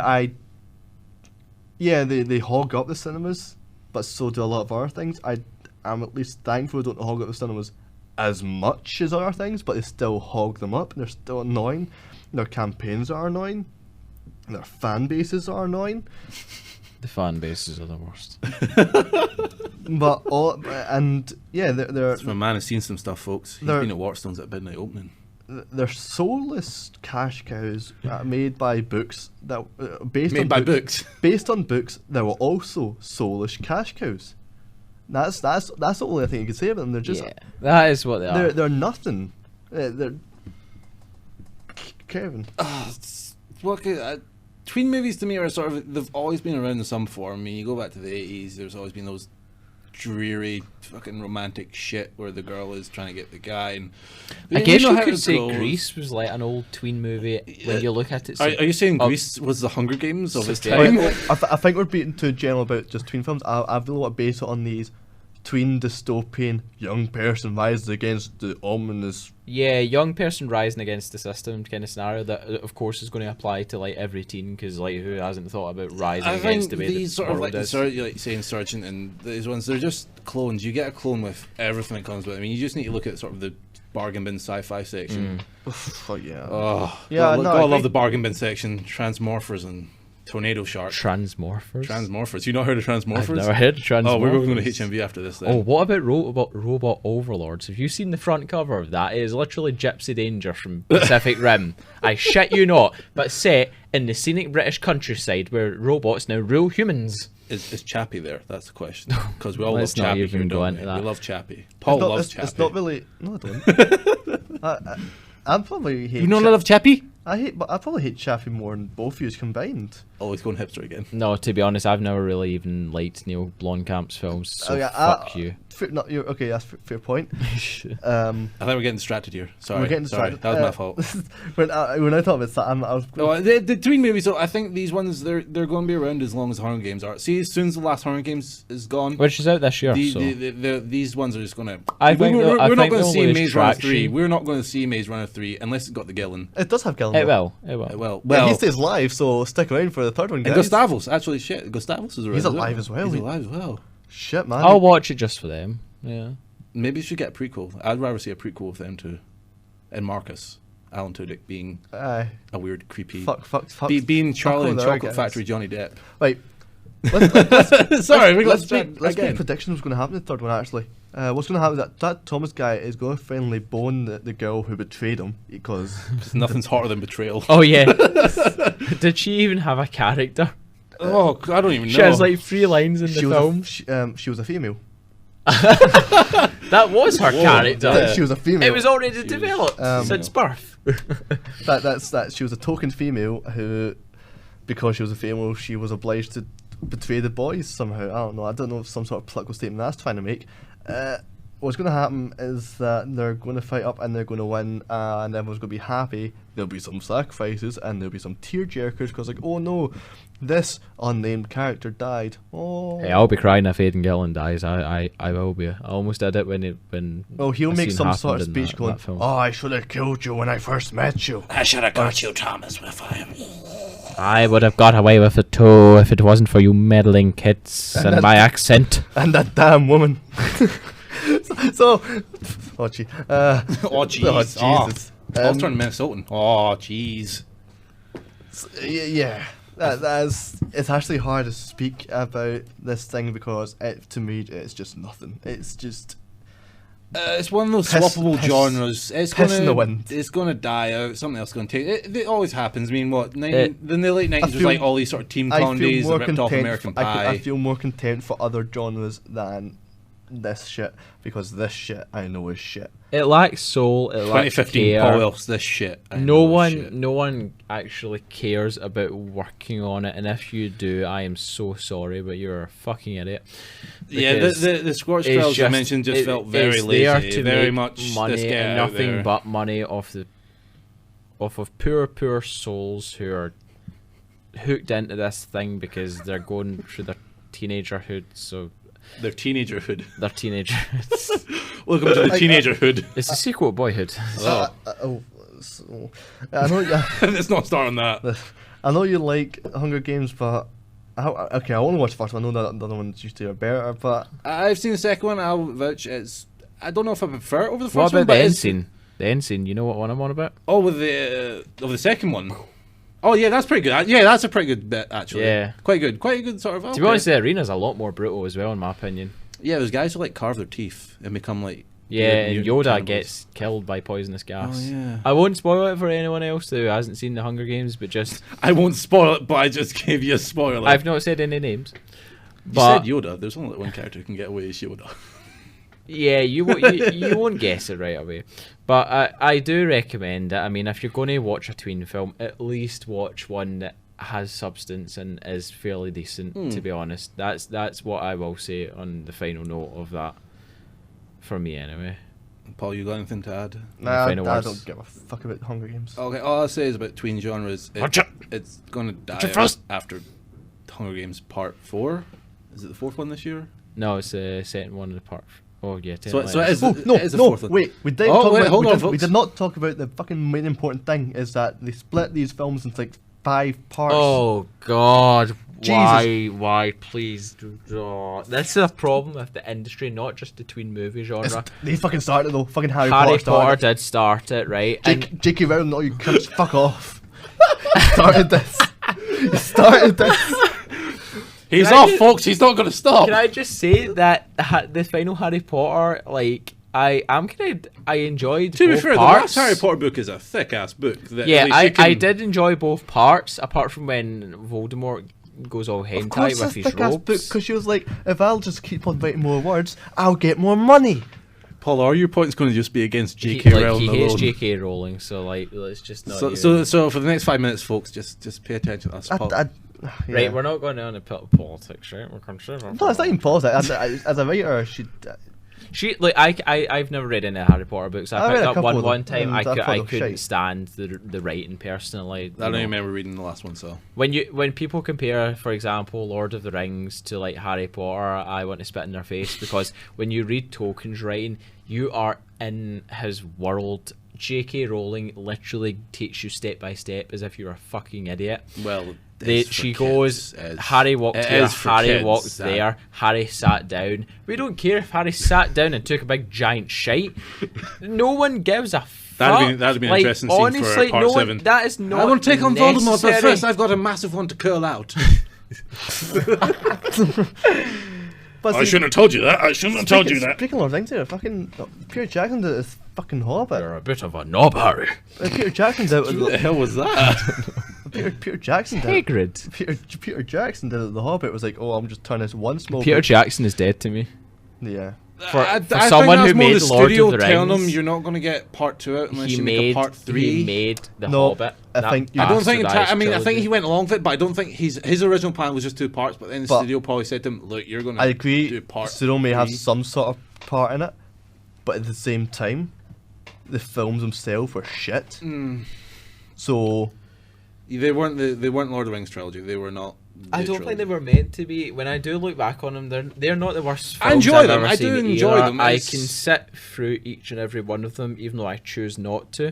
hog up the cinemas, but so do a lot of other things. I'm at least thankful they don't hog up the cinemas as much as other things, but they still hog them up, and they're still annoying. Their campaigns are annoying. Their fan bases are annoying. The fan bases are the worst. But they're My man has seen some stuff, folks. He's been at Waterstones at midnight opening. They're soulless cash cows made by books that based on books that were also soulless cash cows. That's the only thing you can say about them. They're just that is what they are. They're nothing. They're Kevin. Tween movies to me are sort of, they've always been around in some form. I mean, you go back to the 80s, there's always been those dreary fucking romantic shit where the girl is trying to get the guy. And I guess you could say Grease was like an old tween movie when you look at it. Are you saying Grease was the Hunger Games of its time? I think we're being too general about just tween films. I really want to base it on these tween dystopian young person rises against the ominous. Yeah, young person rising against the system kind of scenario that, of course, is going to apply to like every teen, because like who hasn't thought about rising against the way these the sort of world like, is. like saying Sergeant and these ones, they're just clones. You get a clone with everything that comes with it. I mean, you just need to look at sort of the bargain bin sci-fi section. Oh yeah. Oh yeah. I love the bargain bin section. Transmorphers and Tornado Shark. Transmorphers. You not heard of Transmorphers? I've never heard of Transmorphers. Oh, we're going to HMV after this then. Oh, what about robot overlords? Have you seen the front cover of that? It is literally Gypsy Danger from Pacific Rim. I shit you not, but set in the scenic British countryside where robots now rule humans. Is Chappie there? That's the question. Because we all love Chappie here, don't we? We love Chappie. Paul loves Chappie. It's not really. No, I don't. I probably hate. You don't love Chappie? I probably hate Chappie more than both of you combined. Oh, he's going hipster again. No, to be honest, I've never really even liked Neil Blomkamp's films. So fuck you. Okay, that's fair point. I think we're getting distracted here. Sorry, we're getting distracted. That was my fault. when I thought about that, the Tween movies. So I think these ones they're going to be around as long as Hunger Games are. See, as soon as the last Hunger Games is gone, which is out this year, these ones are just going to. We're not going to see Maze Runner 3. We're not going to see Maze Runner 3 unless it's got the Gillen. It does have Gillen. It will. Well, he stays live, so stick around for the third one, guys. And Gustavus, actually, shit. Gustavus is around. He's alive as well. He's alive as well. Shit, man. I'll watch it just for them. Yeah. Maybe you should get a prequel. I'd rather see a prequel with them two. And Marcus, Alan Tudyk being a weird, creepy. Fuck. Being Charlie in Chocolate Factory Johnny Depp. Right. Let's make predictions what's going to happen in the third one, actually. What's going to happen is that Thomas guy is going to finally bone the girl who betrayed him, because nothing's hotter than betrayal. Oh yeah. Did she even have a character? Oh, I don't even know. She has like 3 lines in the film. She was a female. That was her character. Yeah. She was a female. It was already developed since birth. She was a token female who, because she was a female, she was obliged to betray the boys somehow. I don't know if some sort of political statement that's trying to make. What's going to happen is that they're going to fight up and they're going to win, and everyone's going to be happy. There'll be some sacrifices and there'll be some tearjerkers because, like, oh no, this unnamed character died. Oh, hey, I'll be crying if Aidan Gillen dies. I will be. I almost did it when. Oh, he'll make some sort of speech going, "Oh, I should have killed you when I first met you. I should have got you, Thomas, with fire. I would have got away with it too if it wasn't for you meddling kids and my accent and that damn woman." Oh gee. Oh Jesus. Paul's turning Minnesotan. Oh jeez. Yeah. It's actually hard to speak about this thing because to me it's just nothing. It's just It's one of those swappable genres. It's gonna die out. Something else is gonna take it. It always happens. I mean, in the late 90s was like all these sort of team comedies that ripped off American Pie. I feel more content for other genres than this shit, because this shit I know is shit. It lacks soul. It lacks 2015 care. Paul Wilkes, this shit. No one actually cares about working on it, and if you do, I am so sorry, but you're a fucking idiot. Yeah, the Scorch Trials you mentioned just felt very lazy, very much money and nothing but money off of poor souls who are hooked into this thing because they're going through their teenagerhood. So. Their teenagerhood. Their teenagers. Welcome to the teenagerhood. It's a sequel to Boyhood. I know. Let's not start on that. I know you like Hunger Games, but I want to watch the first one. I know that the other ones used to be better, but I've seen the second one. I'll vouch. I don't know if I prefer it over the first one. What about one. the end scene? The end scene. You know what one I'm on about? Oh, with the second one. Oh yeah, that's pretty good. Yeah, that's a pretty good bit actually. Yeah, quite good sort of. To be honest, the arena's a lot more brutal as well, in my opinion. Yeah, there's guys who like carve their teeth and become like. Yeah, and Yoda gets killed by poisonous gas. Oh yeah. I won't spoil it for anyone else who hasn't seen the Hunger Games, but just I won't spoil it, but I just gave you a spoiler. I've not said any names. You said Yoda. There's only one character who can get away as Yoda. Yeah, you won't guess it right away. But I do recommend it. I mean, if you're going to watch a Tween film, at least watch one that has substance and is fairly decent, to be honest. That's what I will say on the final note of that. For me, anyway. Paul, you got anything to add? Nah, I don't give a fuck about Hunger Games. Okay, all I'll say is about Tween genres. It's going to die after Hunger Games Part 4. Is it the fourth one this year? No, it's the second one in the part. Oh yeah, so it is. Wait, we did not talk about the fucking main important thing. Is that they split these films into like 5 parts. Oh God, Jesus. why, please? This is a problem with the industry, not just the Tween movie genre. They fucking started though. Fucking Harry Potter did start it, right? J.K. Rowling, all you cunts, fuck off. Started this. You started this. He's off, folks. He's not going to stop. Can I just say that the final Harry Potter, like, I enjoyed. To be fair, parts. The last Harry Potter book is a thick ass book. Yeah, I did enjoy both parts, apart from when Voldemort goes all hentai with his robes. Because she was like, if I'll just keep on writing more words, I'll get more money. Paul, are your points going to just be against J.K. Rowling alone? He hates J.K. Rowling, so like, let's just not. So for the next 5 minutes, folks, just pay attention to us. Yeah. Right, we're not going on about politics, right? We're considering. No, it's not even politics. As a writer, she like I've never read any Harry Potter books. I picked up one time. I couldn't stand the writing personally. I don't remember reading the last one. So when people compare, for example, Lord of the Rings to like Harry Potter, I want to spit in their face because when you read Tolkien's writing, you are in his world. J.K. Rowling literally takes you step by step as if you're a fucking idiot. Well, she goes, Harry walked here, Harry walked there, Harry sat down. We don't care if Harry sat down and took a big giant shite. No one gives a fuck. That'd be an interesting scene for part 7. That is not. I want to take on Voldemort, but first I've got a massive one to curl out. I shouldn't have told you that. Speaking of things here, fucking Peter Jackson did his fucking Hobbit. You're a bit of a knob, Harry. Peter Jackson did. What the hell was that? Peter Jackson did. Hagrid. Peter Jackson did it. The Hobbit was like, oh, I'm just turning this one small. Peter Jackson is dead to me. Yeah. For someone who made Lord of the telling Rings, him you're not going to get part 2 out unless you make a part 3. He made the Hobbit. I think he went along with it, but I don't think his original plan was just 2 parts. But then the studio probably said to him, "Look, you're going to." I agree. Do part Studio may have some sort of part in it, but at the same time, the films themselves were shit. So they weren't Lord of the Rings trilogy. They were not. I don't think they were meant to be. When I do look back on them, they're not the worst films I enjoy I've them. ever I seen do enjoy them. I can sit through each and every one of them, even though I choose not to.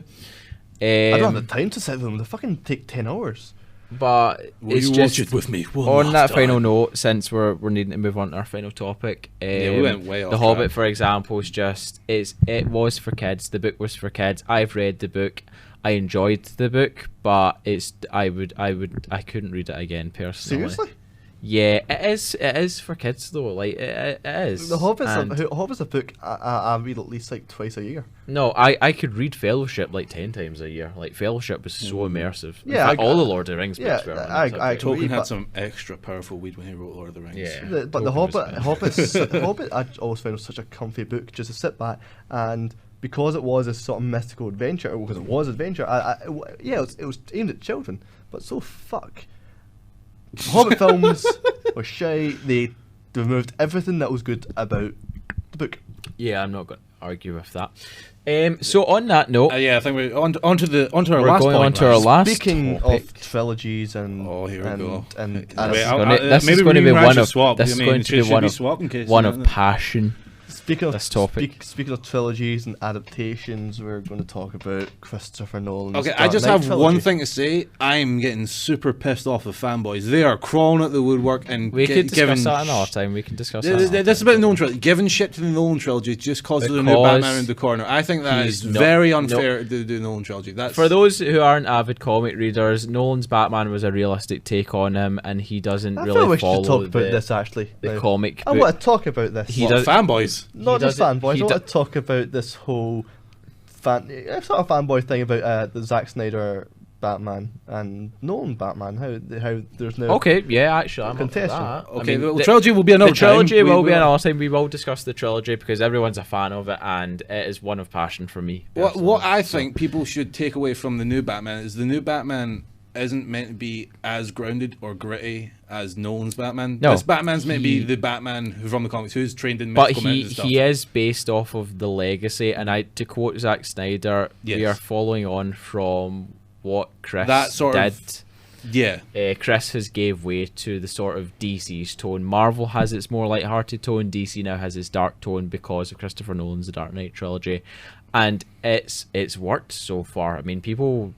I don't have the time to sit with them. They fucking take 10 hours. But it's just watch it with me on that final note, since we're needing to move on to our final topic. We went way off. The Hobbit, for example, it was for kids. The book was for kids. I've read the book. I enjoyed the book, but I couldn't read it again personally. Seriously? Yeah, it is. It is for kids though. Like it is. The Hobbit's And a book I read at least like twice a year. no, I could read Fellowship like 10 times a year. Like Fellowship was so immersive. In Yeah, fact, all the Lord of the Rings yeah, books were. I Tolkien agree, had but- some extra powerful weed when he wrote Lord of the Rings. Yeah. But the Tolkien was Hobbit I always found was such a comfy book just to sit back, and because it was a sort of mystical adventure, because it was adventure, it was aimed at children, but so fuck. Hobbit films were shite. They removed everything that was good about the book. Yeah, I'm not going to argue with that. So on that note, Yeah, I think we're onto our we're last going point. on to our Lars. last Speaking topic. of trilogies and Here we go. and Wait, This maybe is going to we be can one actually of swap. this I is mean, going to be should one we of swap in case one you of know? passion. speaking of This topic. speaking of trilogies and adaptations, we're going to talk about Christopher Nolan's Okay, I Dark just Knight have trilogy. one thing to say. I'm getting super pissed off with fanboys. They are crawling at the woodwork and We could giving discuss that another time. We can discuss This that. is about the Nolan trilogy. Giving shit to the Nolan trilogy just cause there's a new Because Batman around the corner. I think that he's is not- very unfair to the Nolan trilogy. That's For those who aren't avid comic readers, Nolan's Batman was a realistic take on him, and he doesn't I really feel we should follow talk about the, this actually. the now. comic I book. want to talk about this. He what, does- fanboys. Not just doesn't- fanboys. he I do- want to talk about this whole sort of fanboy thing about the Zack Snyder Batman and Nolan Batman. How there's no Okay, yeah, actually, I'm up for Contestant. that. Okay, I mean, the trilogy will be another The trilogy time. will be We- another time. We will discuss the trilogy because everyone's a fan of it, and it is one of passion for me. What personally. I So- think people should take away from the new Batman is the new Batman isn't meant to be as grounded or gritty as Nolan's Batman. No, This Batman's meant to be he- the Batman who from the comics who's trained in But mystical methods and stuff. he is based off of the legacy, and to quote Zack Snyder, we Yes. are following on from what Chris That sort did. of- Yeah. Chris has gave way to the sort of DC's tone. Marvel has its more light-hearted tone. DC now has its dark tone because of Christopher Nolan's The Dark Knight trilogy, and it's worked so far. I mean, people,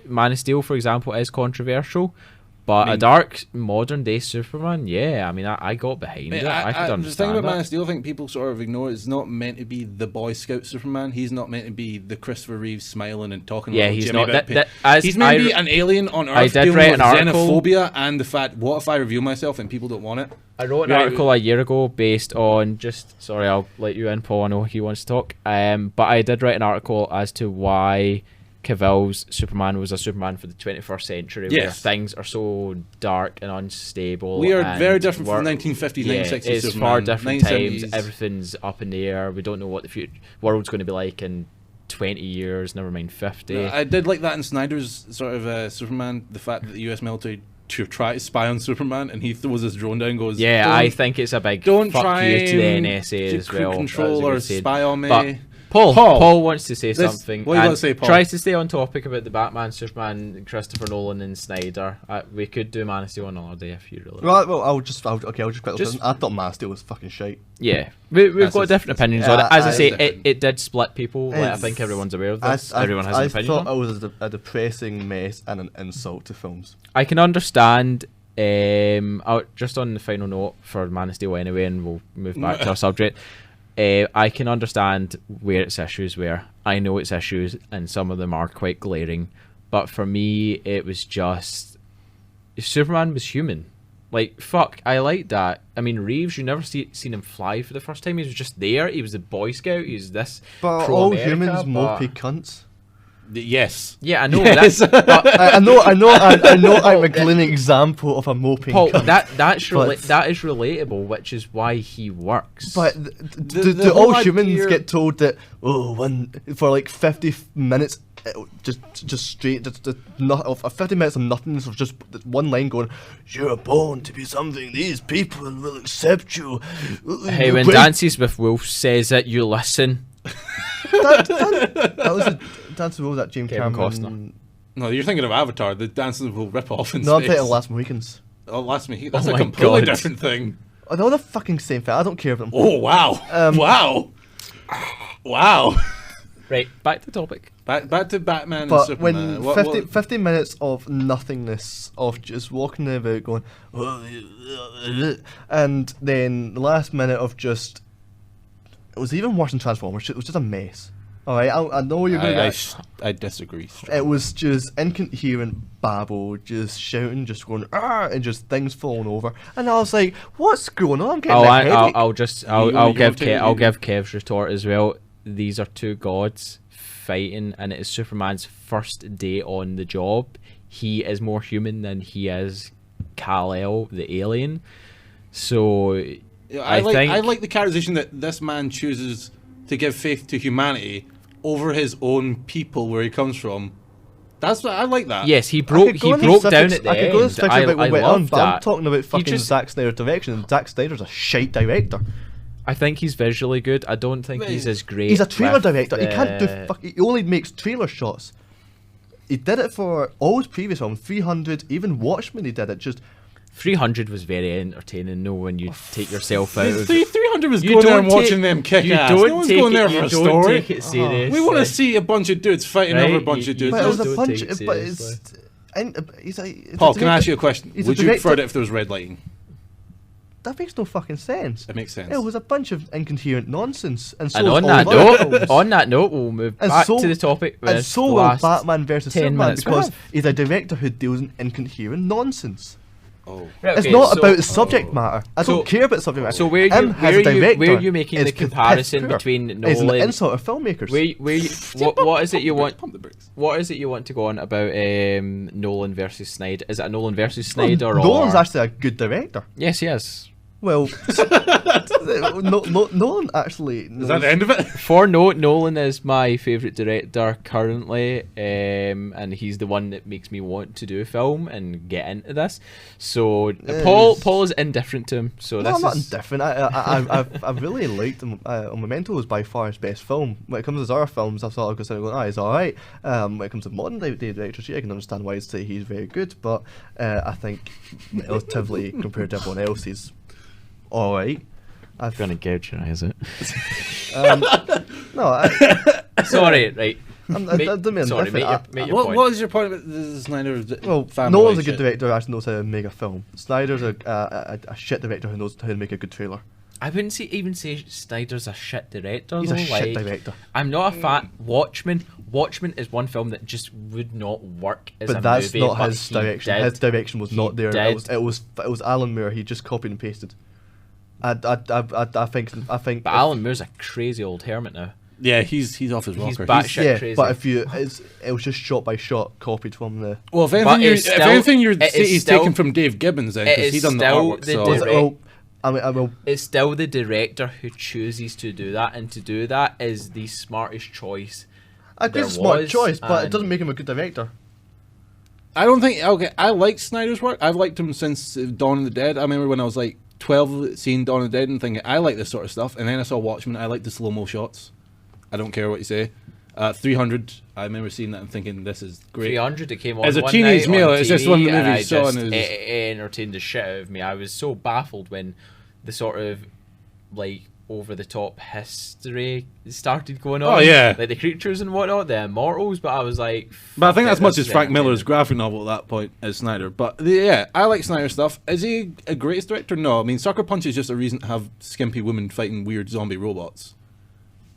Man of Steel, for example, is controversial, but a dark modern day Superman, yeah. I mean, I got behind it. I could The thing understand about Man of that. Steel, I think people sort of ignore. It's not meant to be the Boy Scout Superman. He's not meant to be the Christopher Reeves smiling and talking. Yeah, about he's Jimmy not. about As he's meant to I- be an alien on Earth I did dealing write with an article- xenophobia and the fact, what if I reveal myself and people don't want it? I wrote an Yeah, article a year ago based on sorry, I'll let you in, Paul. I know he wants to talk. But I did write an article as to why Cavill's Superman was a Superman for the 21st century, where Yes. things are so dark and unstable. We are and very different from we're- 1950s, yeah, 1960s it's Superman, far different times. 1970s. Everything's up in the air. We don't know what the future world's going to be like in 20 years. Never mind 50. I did like that in Snyder's sort of Superman, the fact that the US military to try to spy on Superman and he throws his drone down and goes, Yeah, "Don't- I think it's a big don't fuck try you to the and NSA to as well. control as you or were saying. spy on me." But Paul wants to say something. what do you and want to say, Paul? Tries to stay on topic about the Batman, Superman, Christopher Nolan, and Snyder. We could do Man of Steel another day if you really. Right, well, I'll just quickly. Just- I thought Man of Steel was fucking shite. Yeah, we've That's got a- different opinions yeah, on it. As I it's say, different. it did split people. Like, I It's- think everyone's aware of this. Everyone has an I opinion. thought on it. it was a depressing mess and an insult to films. I can understand. Just on the final note for Man of Steel anyway, and we'll move back to our subject. I can understand where its issues were. I know its issues, and some of them are quite glaring. But for me, it was just Superman was human. Like, fuck, I like that. I mean, Reeves, you never seen him fly for the first time. He was just there. He was a Boy Scout. He was this. But pro-America, all humans but- mopey cunts. Yes. Yeah, I know. Yes. I know. I'm a glowing example of a moping Paul, cunt. that is But- relatable, which is why he works. But The do whole all humans idea- get told that for like 50 minutes, just straight, just not of 50 minutes of nothingness of just one line going, "You're born to be something. These people will accept you." Hey, when Wait, Dances with Wolves says it, you listen. that was a Dance with Wolves that James Kevin Cameron. No, you're thinking of Avatar, the Dancing Will rip off in No, I'm space. thinking of Last Mohicans. Oh, Last Mohicans. That's Oh a my completely God. different thing. Oh, they're all the fucking same thing. I don't care about them. Oh, wow. Um, Wow. Right, back to the topic. Back to Batman and But Superman. when 50 minutes of nothingness, of just walking about going, and then the last minute of just, it was even worse than Transformers. It was just a mess. All right, I know you're going I disagree. It was just incoherent babble, just shouting, just going and just things falling over, and I was like, "What's going on?" I'm getting a headache. I'll give Kev's retort as well. These are two gods fighting, and it is Superman's first day on the job. He is more human than he is Kal-El, the alien. So yeah, I like the characterization that this man chooses to give faith to humanity over his own people where he comes from. That's what I like that. Yes, he broke down at the I could go end. about what went on, but I'm talking about fucking just, Zack Snyder's direction, and Zack Snyder's a shite director. I think he's visually good. I don't think he's as great. He's a trailer director. He can't do he only makes trailer shots. He did it for all his previous films, 300, even Watchmen he did it. Just 300 was very entertaining, no, when you take yourself out of 300 was going there and watching them kick ass. No one's going there for a story. Take it seriously. We want to see a bunch of dudes fighting over a bunch of dudes. But it was a bunch, but it's Paul, can I ask you a question? Would you prefer it if there was red lighting? That makes no fucking sense. It makes sense. It was a bunch of incoherent nonsense, and on that note, we'll move back to the topic. And so will Batman versus Superman, because he's a director who deals in incoherent nonsense. Oh. Right, it's not about the subject matter. I don't care about the subject matter. So where are you making the comparison between Nolan? It's an insult of filmmakers. What is it you want? What is it you want to go on about Nolan versus Snyder? Is it a Nolan versus Snyder? Or Nolan's actually a good director. Yes, he is. Well, Nolan actually... Is that the end of it? Nolan is my favourite director currently, and he's the one that makes me want to do a film and get into this. So Paul is indifferent to him. So I'm not indifferent. I really liked him. Memento was by far his best film. When it comes to his other films, I thought I was going, he's alright. When it comes to modern day directors, I can understand why he'd say he's very good, but I think relatively compared to everyone else, he's alright. I'm gonna gouge your eyes out. No, sorry, right. Make your point. What is your point about the Snyder family? Nolan's a good director who actually knows how to make a film. Snyder's a shit director who knows how to make a good trailer. I wouldn't even say Snyder's a shit director. He's a shit director. I'm not a fan. Watchmen is one film that just would not work as a movie. But that's not his direction. His direction was not there. It was Alan Moore. He just copied and pasted. I think. But Alan Moore's a crazy old hermit now. Yeah, he's off his rocker. He's batshit crazy. But it was just shot by shot copied from the. Well, if anything, he's taken from Dave Gibbons then, because he's done the artwork. It's still the director who chooses to do that, and to do that is the smartest choice. I agree, it's a smart choice, but it doesn't make him a good director. I don't think. Okay, I like Snyder's work. I've liked him since Dawn of the Dead. I remember when I was like 12, seeing Dawn of the Dead and thinking, I like this sort of stuff. And then I saw Watchmen. I like the slow-mo shots. I don't care what you say. 300, I remember seeing that and thinking, this is great. 300, it came on as a teenage male. It's just one of the movies I saw, and it entertained the shit out of me. I was so baffled when the sort of like over-the-top history started going on. Oh yeah, like the creatures and whatnot, the immortals. But I was like, but I think that's much as Frank Miller's graphic novel at that point as Snyder. But yeah, I like Snyder stuff. Is he a greatest director? No, I mean Sucker Punch is just a reason to have skimpy women fighting weird zombie robots.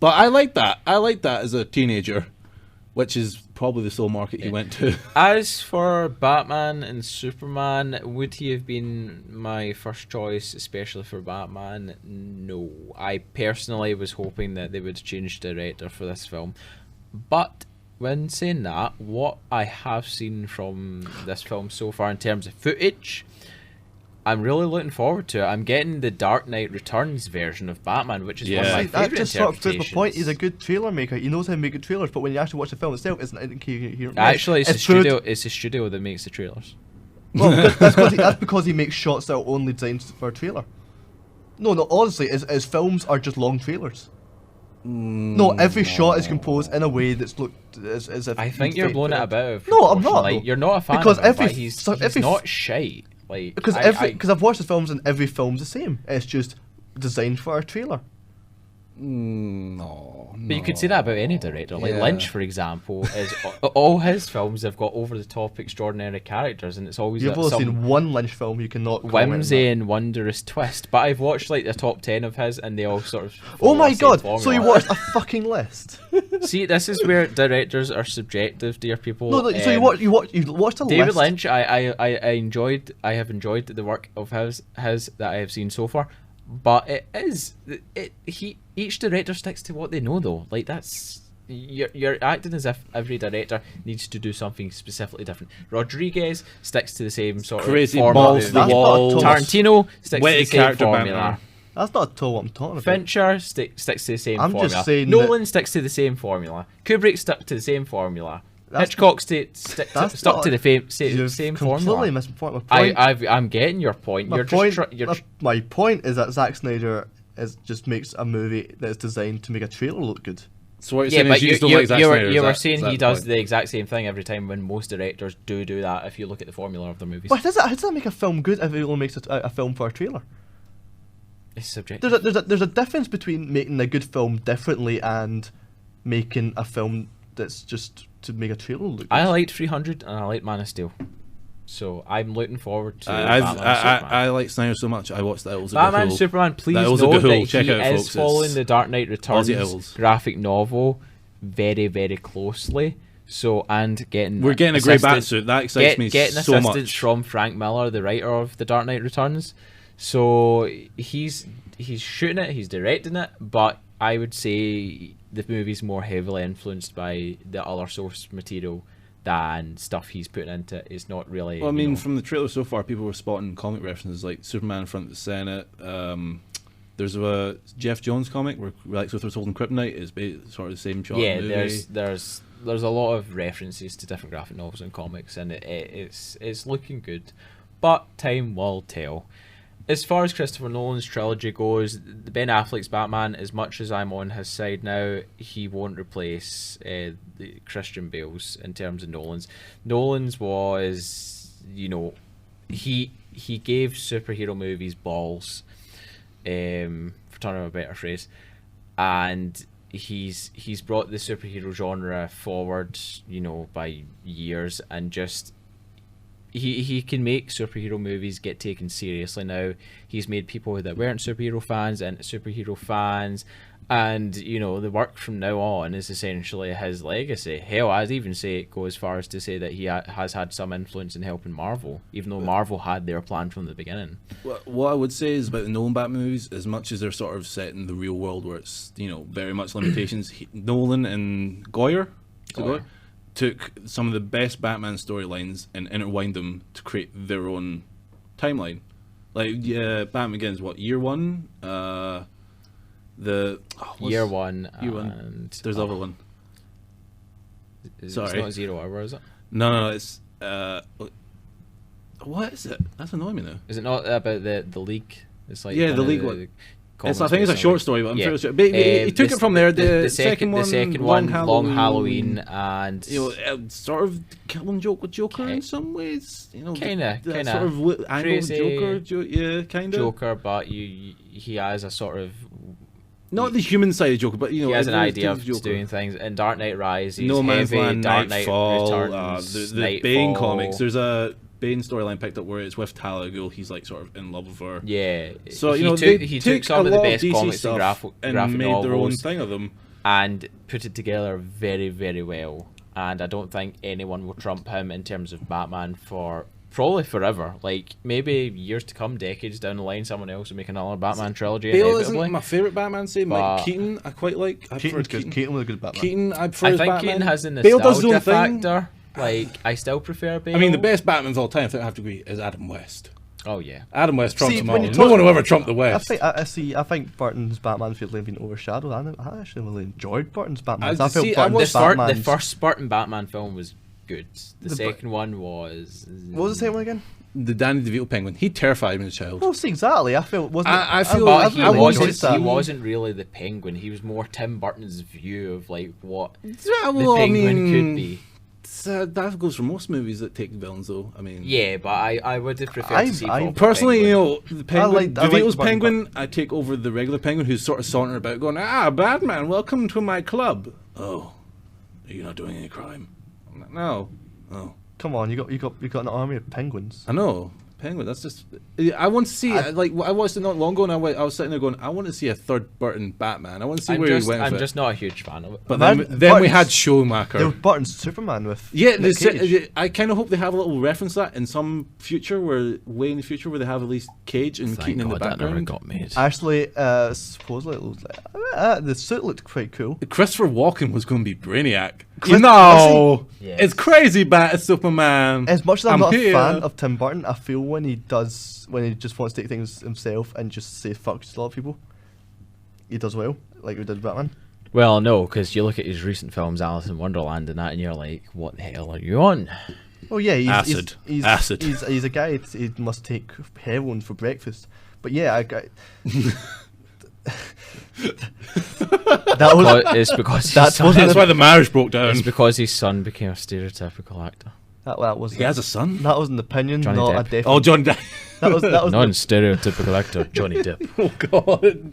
But I like that. I like that as a teenager, which is probably the sole market he went to. As for Batman and Superman, would he have been my first choice, especially for Batman? No. I personally was hoping that they would change director for this film. But when saying that, what I have seen from this film so far in terms of footage, I'm really looking forward to it. I'm getting the Dark Knight Returns version of Batman, which is one of my favourite that just sort of proves my point. He's a good trailer maker. He knows how to make good trailers, but when you actually watch the film itself, it's not. Actually, it's the studio that makes the trailers. Well, that's because he makes shots that are only designed for a trailer. No, honestly, his films are just long trailers. No, every shot is composed in a way that's looked as if. I think you're blowing it about. No, I'm not. Like, you're not a fan because of him, he's not shite. Like, because I've watched his films and every film's the same. It's just designed for a trailer. No. But you could say that about any director. Like Yeah. Lynch, for example, is all his films have got over-the-top, extraordinary characters, and it's always You've only seen one Lynch film. You cannot comment on whimsy that. and wondrous twist. But I've watched like the top 10 of his, and they all sort of. Oh follow my the same god! So you formula. watched a fucking list? See, this is where directors are subjective, dear people. No, so you watched a David list. Lynch. I have enjoyed the work of his that I have seen so far. But each director sticks to what they know, though. Like that's you're acting as if every director needs to do something specifically different. Rodriguez sticks to the same sort Crazy of formula. balls to the That's not wall. Thomas. Tarantino sticks to Witty the same character formula. banter. That's not at all what I'm talking about. Fincher sticks to the same I'm formula. just saying Nolan sticks to the same formula. Kubrick stuck to the same formula. Hitchcock stuck to the same completely formula. missed my point. My point, I'm getting your point. my point is that Zack Snyder just makes a movie that's designed to make a trailer look good. So what you're Yeah, saying but is you just don't like Zack Snyder, you is were that- saying is that he the does point? the exact same thing every time when most directors do that. If you look at the formula of their movies, But how does that make a film good if it only makes a film for a trailer? it's subjective. There's a difference between making a good film differently and making a film that's just to make a trailer look good. I liked 300 and I liked Man of Steel, so I'm looking forward to I Batman and Superman. like Snyder so much. I watched that. Batman Superman, please That know was a good that haul. he Check it out, is folks. following It's the Dark Knight Returns Aussie Owls. graphic novel very, very closely. So, and getting We're getting a great assistance- Batsuit. That excites me getting so assistance much. from Frank Miller, the writer of The Dark Knight Returns. So he's shooting it, he's directing it, but I would say the movie's more heavily influenced by the other source material than stuff he's putting into it. It's not really. Well, I you mean, know, from the trailer so far, people were spotting comic references like Superman in front of the Senate. There's a Jeff Jones comic where Lex Luthor's holding kryptonite. Is sort of the same shot. yeah, in the movie. there's a lot of references to different graphic novels and comics, and it's looking good, but time will tell. As far as Christopher Nolan's trilogy goes, Ben Affleck's Batman, as much as I'm on his side now, he won't replace the Christian Bale's in terms of Nolan's. Nolan's was, he gave superhero movies balls, for turn of a better phrase, and he's brought the superhero genre forward, by years, and just he can make superhero movies get taken seriously now. He's made people that weren't superhero fans into superhero fans, and the work from now on is essentially his legacy. Hell, I'd even go as far as to say that he has had some influence in helping Marvel, even though Marvel had their plan from the beginning. What I would say is about the Nolan Batman movies, as much as they're sort of set in the real world where it's very much limitations, Nolan and Goyer took some of the best Batman storylines and intertwined them to create their own timeline. Like Batman Begins, year one? Year one. Year one. And There's the other one. It's Sorry. not 0 Hour, is it? No, it's what is it? That's annoying me now. Is it not about the league? It's like Yeah, the League one. I think it's a short story, but I'm fairly sure. But he took it from there. The second one, Long Halloween, and sort of killing joke with Joker in some ways. Kinda sort of angle with Joker. Kind of Joker, but he has a sort of not the human side of Joker, but he has an idea of doing things. In Dark Knight Rises, No Man's heavy, Land, Dark Knight Nightfall, Returns, the Bane comics. There's a Bane storyline picked up where it's with Talia al Ghul. He's like sort of in love with her. Yeah. So he took some of the best DC comics and graphic made novels their own thing of them and put it together very, very well. And I don't think anyone will trump him in terms of Batman for probably forever. Like maybe years to come, decades down the line, someone else will make another Batman trilogy. Bale inevitably. isn't my favourite Batman. Say Mike Keaton, I quite like. Keaton was a good Batman. Keaton, I prefer I his think Batman. Keaton has a Bale does his own nostalgia thing. factor. Like I still prefer Bale. I mean, the best Batman of all time, I think I have to agree, is Adam West. Oh yeah. Adam West trumps See, them when all. you No talk- one will ever trump the West. I think Burton's Batman feels like being overshadowed. I actually really enjoyed Burton's Batman. I I felt see, Burton's The Batman's... first Burton Batman film was good. The The second one was. What was the second one again? The Danny DeVito Penguin. He terrified me as a child. Well, see, exactly. I feel wasn't. I feel But I've he really wasn't. enjoyed that. He wasn't really the Penguin. He was more Tim Burton's view of like what Well, the Penguin could be. that goes for most movies that take villains, though. I mean, Yeah, but I would have preferred to see. Bob the personally, Penguin. you know, the Penguin, I like DeVito's Barton Penguin, I take over the regular Penguin, who's sort of sauntering about, going, Batman, welcome to my club. Oh, you're not doing any crime. I'm like, no. Oh, Come on, you got an army of penguins. I know. Penguin, that's just. I want to see. I watched it not long ago, and I was sitting there going, I want to see a third Burton Batman. I want to see where he went. I'm with just not a huge fan of it. But then we Burton's- had There Schumacher. was Barton's Superman with Yeah, Nick Cage. I kind of hope they have a little reference to that in some future, way in the future, where they have at least Cage and Thank Keaton in the God that never background. got made. Actually, supposedly it looks like the suit looked quite cool. Christopher Walken was going to be Brainiac. Chris- No, Yes. it's crazy, Superman. As much as I'm not here. a fan of Tim Burton, I feel when he just wants to take things himself and just say fuck to a lot of people, he does well, like we did Batman. Well, no, because you look at his recent films, Alice in Wonderland, and that, and you're like, what the hell are you on? Oh yeah, Acid. He's a guy. He must take heroin for breakfast. But yeah, that was It's because his That son, wasn't That's why the marriage broke down. it's because his son became a stereotypical actor. that was He has a son. that was an opinion, Johnny not Depp. a definite. Oh, John. that was Non-stereotypical actor, Johnny Depp. Oh God.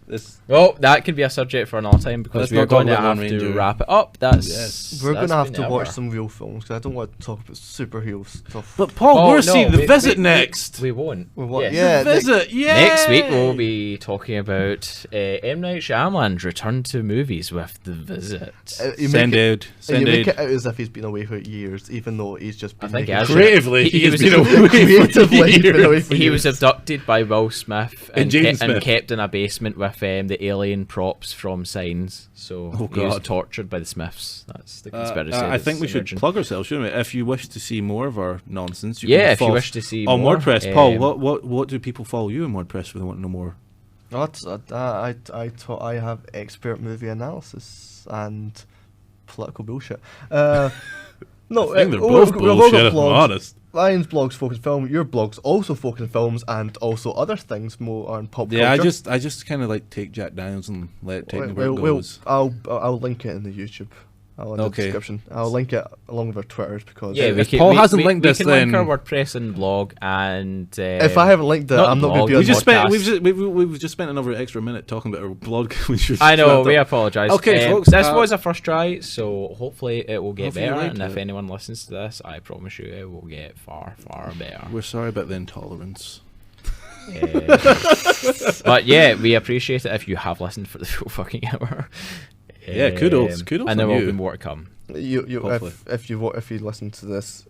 This. Well, that could be a subject for another time because Let's we're not talk going to about have Lone to Ranger. wrap it up. That's Yes. We're gonna have been to ever. watch some real films because I don't want to talk about superhero stuff. But Paul, Oh, we're no, seeing The we- Visit we- next. We won't. We won't- Yes. yeah. The Visit. Yeah. Next week we'll be talking about M. Night Shyamalan's return to movies with The Visit. You Send make it, out. you Send make out. it out as if he's been away for years, even though he's just been I think making he has shit. been. Creatively, He he has was- been away Creatively, he's been away for He years. was abducted by Will Smith And Jaden and Smith. kept in a basement with the alien props from Signs. So Oh, he was God. tortured by the Smiths. That's the conspiracy. I think we that's should emerging. plug ourselves, shouldn't we? If you wish to see more of our nonsense, you Yeah, can if you follow wish to see on more, WordPress. Paul, what do people follow you on WordPress if they want to know more? I have expert movie analysis and political bullshit. No, I think they're we've both got bullshit, if I'm blogs. honest. Ryan's blogs focus film. Your blogs also focus on films and also other things more on pop Yeah, culture. I just kind of like take Jack Daniels and let it take me where it Well, goes. I'll link it in the YouTube. In the Okay. description. I'll link it along with our Twitters because Yeah, If Paul hasn't linked we this, can link then- our WordPress and blog, and if I haven't linked it, not I'm not going blog, to be We on just the spent podcast. we've just spent another extra minute talking about our blog. We should I know, wrap we up. apologise. Okay, folks, this was a first try, so hopefully it will get Hopefully you better. liked And if it. anyone listens to this, I promise you it will get far, far better. We're sorry about the intolerance. But yeah, we appreciate it if you have listened for the full fucking hour. Yeah, kudos And on there will you. be more to come. Hopefully. If you listen to this,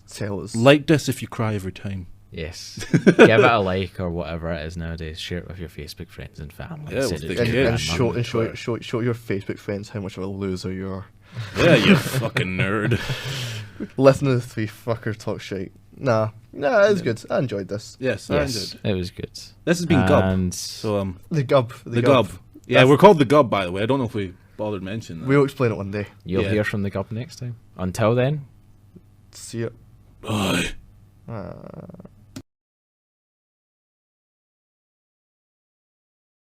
tell us. Like this if you cry every time. Yes. Give it a like or whatever it is nowadays. Share it with your Facebook friends and family. Yeah, Send with it the to and, your kids. and grandmum. show your Facebook friends how much of a loser you are. Yeah, you fucking nerd. Listen to the three fucker talk shit. Nah, it's good. I enjoyed this. Yes, I Yes, enjoyed. it was good. This has been GUB. And So The GUB. the GUB. Yeah, That's- we're called the GUB, by the way. I don't know if we bothered mentioning that. We'll explain it one day. you'll Yeah. hear from the GUB next time. Until then, See you. Bye. Uh,